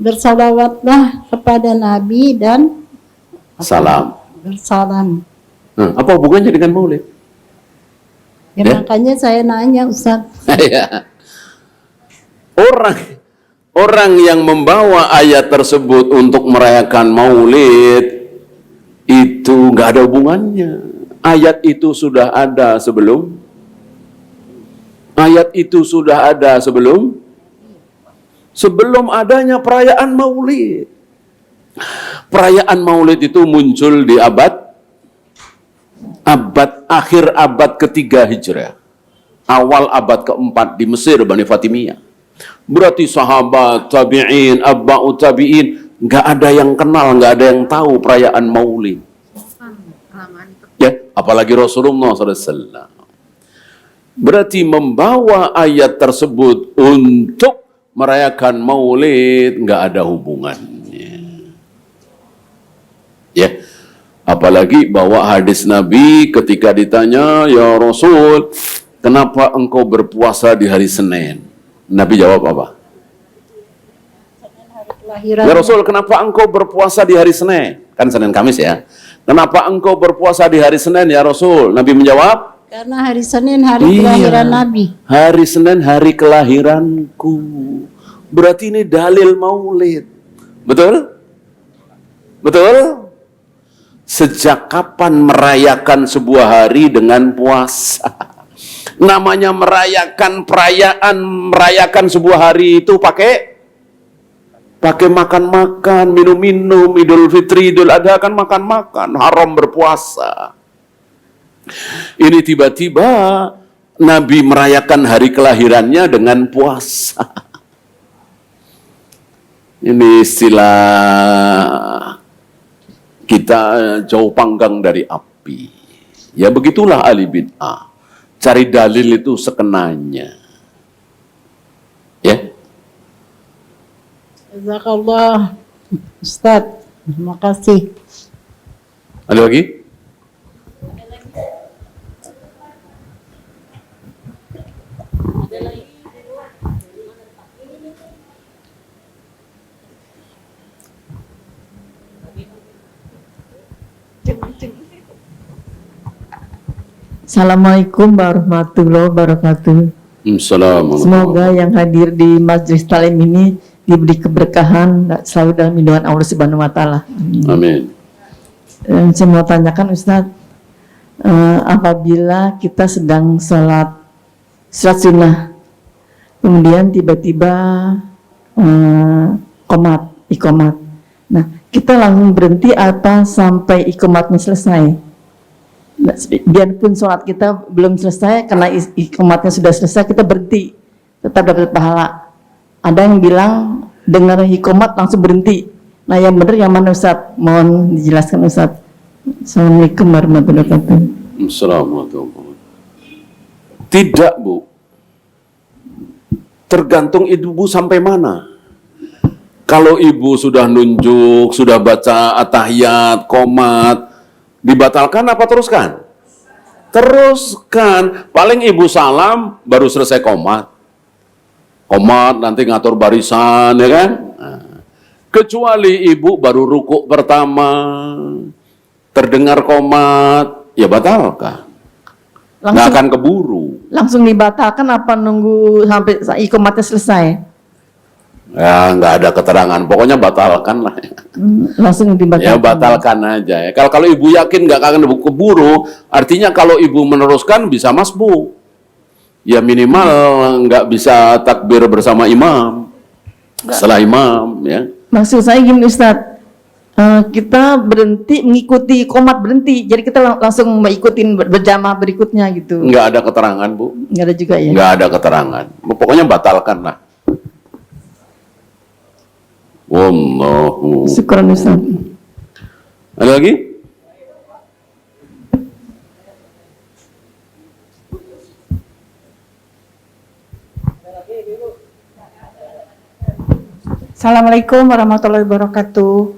Bersalawatlah kepada Nabi dan Salam. bersalam. Apa hubungannya dengan Maulid? Ya, Ya? makanya saya nanya Ustaz. Ya. Orang yang membawa ayat tersebut untuk merayakan Maulid itu nggak ada hubungannya. Ayat itu sudah ada sebelum. Ayat itu sudah ada sebelum adanya perayaan Maulid. Perayaan Maulid itu muncul di akhir abad ketiga Hijrah, awal abad keempat di Mesir, Bani Fatimiyah. Berarti sahabat, tabi'in, abba'u tabi'in, nggak ada yang kenal, nggak ada yang tahu perayaan Maulid. Ya, apalagi Rasulullah SAW. Berarti membawa ayat tersebut untuk merayakan Maulid nggak ada hubungannya. Ya, apalagi bawa hadis Nabi ketika ditanya, ya Rasul, kenapa engkau berpuasa di hari Senin? Nabi jawab apa? Kelahiran. Ya Rasul, kenapa engkau berpuasa di hari Senin? Kan Senin Kamis ya. Kenapa engkau berpuasa di hari Senin ya Rasul? Nabi menjawab, Karena hari Senin hari kelahiran Nabi. Hari Senin hari kelahiranku. Berarti ini dalil Maulid. Betul? Betul? Sejak kapan merayakan sebuah hari dengan puasa? Namanya merayakan perayaan, merayakan sebuah hari itu pakai makan-makan, minum-minum. Idul Fitri, Idul Adha kan makan-makan, haram berpuasa. Ini tiba-tiba Nabi merayakan hari kelahirannya dengan puasa. Ini istilah kita jauh panggang dari api. Ya begitulah ahli bid'ah. Cari dalil itu sekenanya. Ya. Jazakallah Ustaz. Terima kasih. Ada lagi? Assalamualaikum warahmatullahi wabarakatuh. Assalamualaikum. Semoga yang hadir di Majelis Talim ini diberi keberkahan selalu dalam lindungan Allah Subhanahu wa taala. Amin. Saya mau tanyakan Ustadz, apabila kita sedang sholat sunnah, kemudian tiba-tiba ikomat. Nah, kita langsung berhenti apa sampai ikomatnya selesai? Nah, biarpun sholat kita belum selesai, karena ikomatnya sudah selesai, kita berhenti, tetap dapat pahala. Ada yang bilang dengar ikomat langsung berhenti. Nah, yang benar yang mana Ustaz? Mohon dijelaskan Ustaz. Assalamualaikum warahmatullahi wabarakatuh. Assalamualaikum. Tidak, Bu. Tergantung ibu sampai mana. Kalau ibu sudah nunjuk, sudah baca atahiyat, qomat, dibatalkan apa teruskan? Teruskan. Paling ibu salam baru selesai qomat. Qomat nanti ngatur barisan, ya kan? Nah, kecuali ibu baru rukuk pertama, terdengar qomat, ya batalkan. Nggak akan keburu. Langsung dibatalkan apa nunggu sampai ikomatnya selesai? Ya, nggak ada keterangan. Pokoknya batalkan lah. Langsung dibatalkan. Ya batalkan aja. Ya. Kalau ibu yakin nggak akan keburu, artinya kalau ibu meneruskan bisa masbuk. Ya minimal nggak bisa takbir bersama imam. Setelah imam, ya. Maksud saya gini Ustadz, kita berhenti mengikuti komat berhenti, jadi kita langsung mengikuti berjamaah berikutnya gitu. Nggak ada keterangan, Bu. Nggak ada juga ya? Nggak ada keterangan. Pokoknya batalkan lah. Wallahu. Syukuran Ustadz. Ada lagi? Assalamualaikum warahmatullahi wabarakatuh.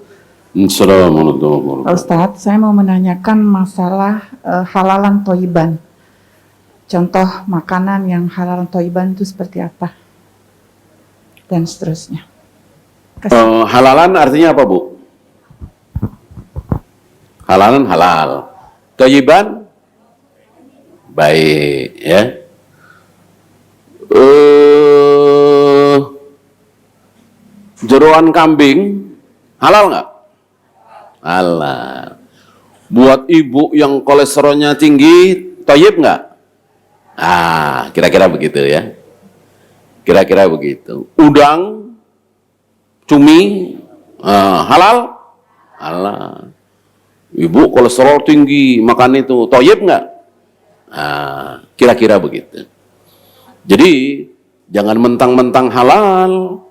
Assalamualaikum. Pak Ustadz, saya mau menanyakan masalah halalan toiban. Contoh makanan yang halalan toiban itu seperti apa? Dan seterusnya. Halalan artinya apa, Bu? Halalan halal. Toyiban baik, ya. Jeroan kambing halal nggak? Halal. Buat ibu yang kolesterolnya tinggi, toyib nggak? Ah, kira-kira begitu ya. Kira-kira begitu. Udang, cumi, halal? Halal. Ibu kolesterol tinggi, makan itu, toyib nggak? Ah, kira-kira begitu. Jadi, jangan mentang-mentang halal.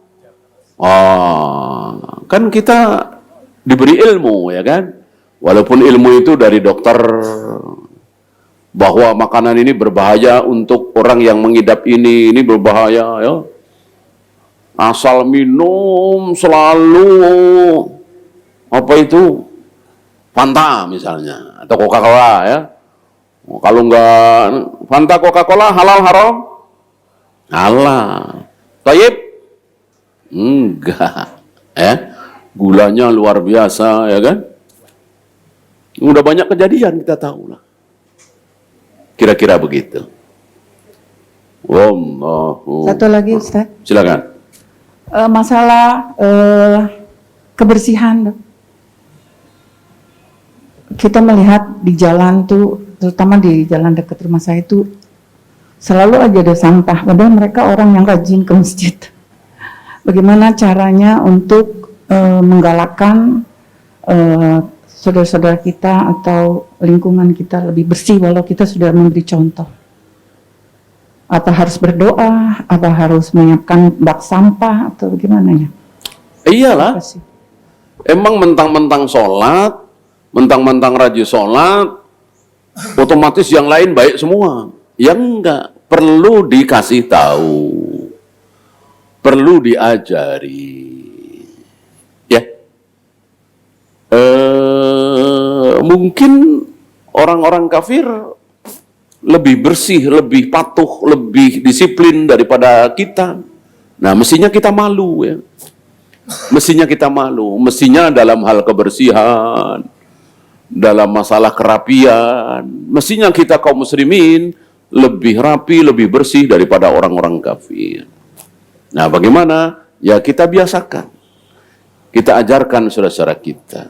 Oh, kan kita diberi ilmu, ya kan? Walaupun ilmu itu dari dokter, bahwa makanan ini berbahaya untuk orang yang mengidap ini berbahaya, ya. Asal minum selalu apa itu? Fanta misalnya, atau Coca-Cola, ya. Kalau enggak Fanta, Coca-Cola halal haram? Halal. Taib? Enggak, ya. Gulanya luar biasa, ya kan? Udah banyak kejadian kita tahu lah. Kira-kira begitu. Wallahu. Satu lagi Ustaz. Silakan. Masalah kebersihan. Kita melihat di jalan tuh, terutama di jalan dekat rumah saya itu selalu aja ada sampah. Padahal mereka orang yang rajin ke masjid. Bagaimana caranya untuk menggalakkan saudara-saudara kita atau lingkungan kita lebih bersih walau kita sudah memberi contoh? Apa harus berdoa? Apa harus menyiapkan bak sampah atau bagaimana ya? Iyalah. Emang mentang-mentang sholat, mentang-mentang rajin sholat, otomatis yang lain baik semua? Ya enggak. Perlu dikasih tahu. Perlu diajari, ya. Mungkin orang-orang kafir lebih bersih, lebih patuh, lebih disiplin daripada kita. Nah, mestinya kita malu, ya. Mestinya kita malu. Mestinya dalam hal kebersihan, dalam masalah kerapian, mestinya kita kaum muslimin lebih rapi, lebih bersih daripada orang-orang kafir. Nah, bagaimana? Ya kita biasakan. Kita ajarkan saudara-saudara kita.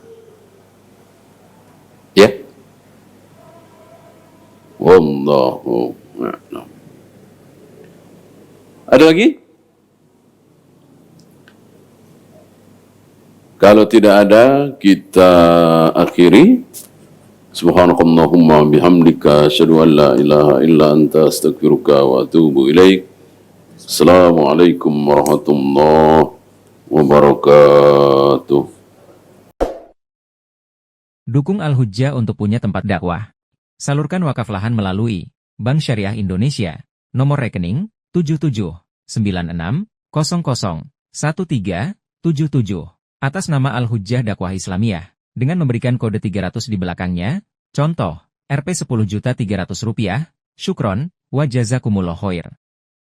Ya. Wallahu a'lam. Ada lagi? Kalau tidak ada, kita akhiri. Subhanakallahumma bihamdika asyhadu an la ilaha illa anta astaghfiruka wa atubu ilaik. Assalamualaikum warahmatullahi wabarakatuh. Dukung Al-Hujjah untuk punya tempat dakwah. Salurkan wakaf lahan melalui Bank Syariah Indonesia. Nomor rekening 7796001377 atas nama Al-Hujjah Dakwah Islamiyah dengan memberikan kode 300 di belakangnya. Contoh, Rp 10.300.000. Syukron wa jazakumullah khair.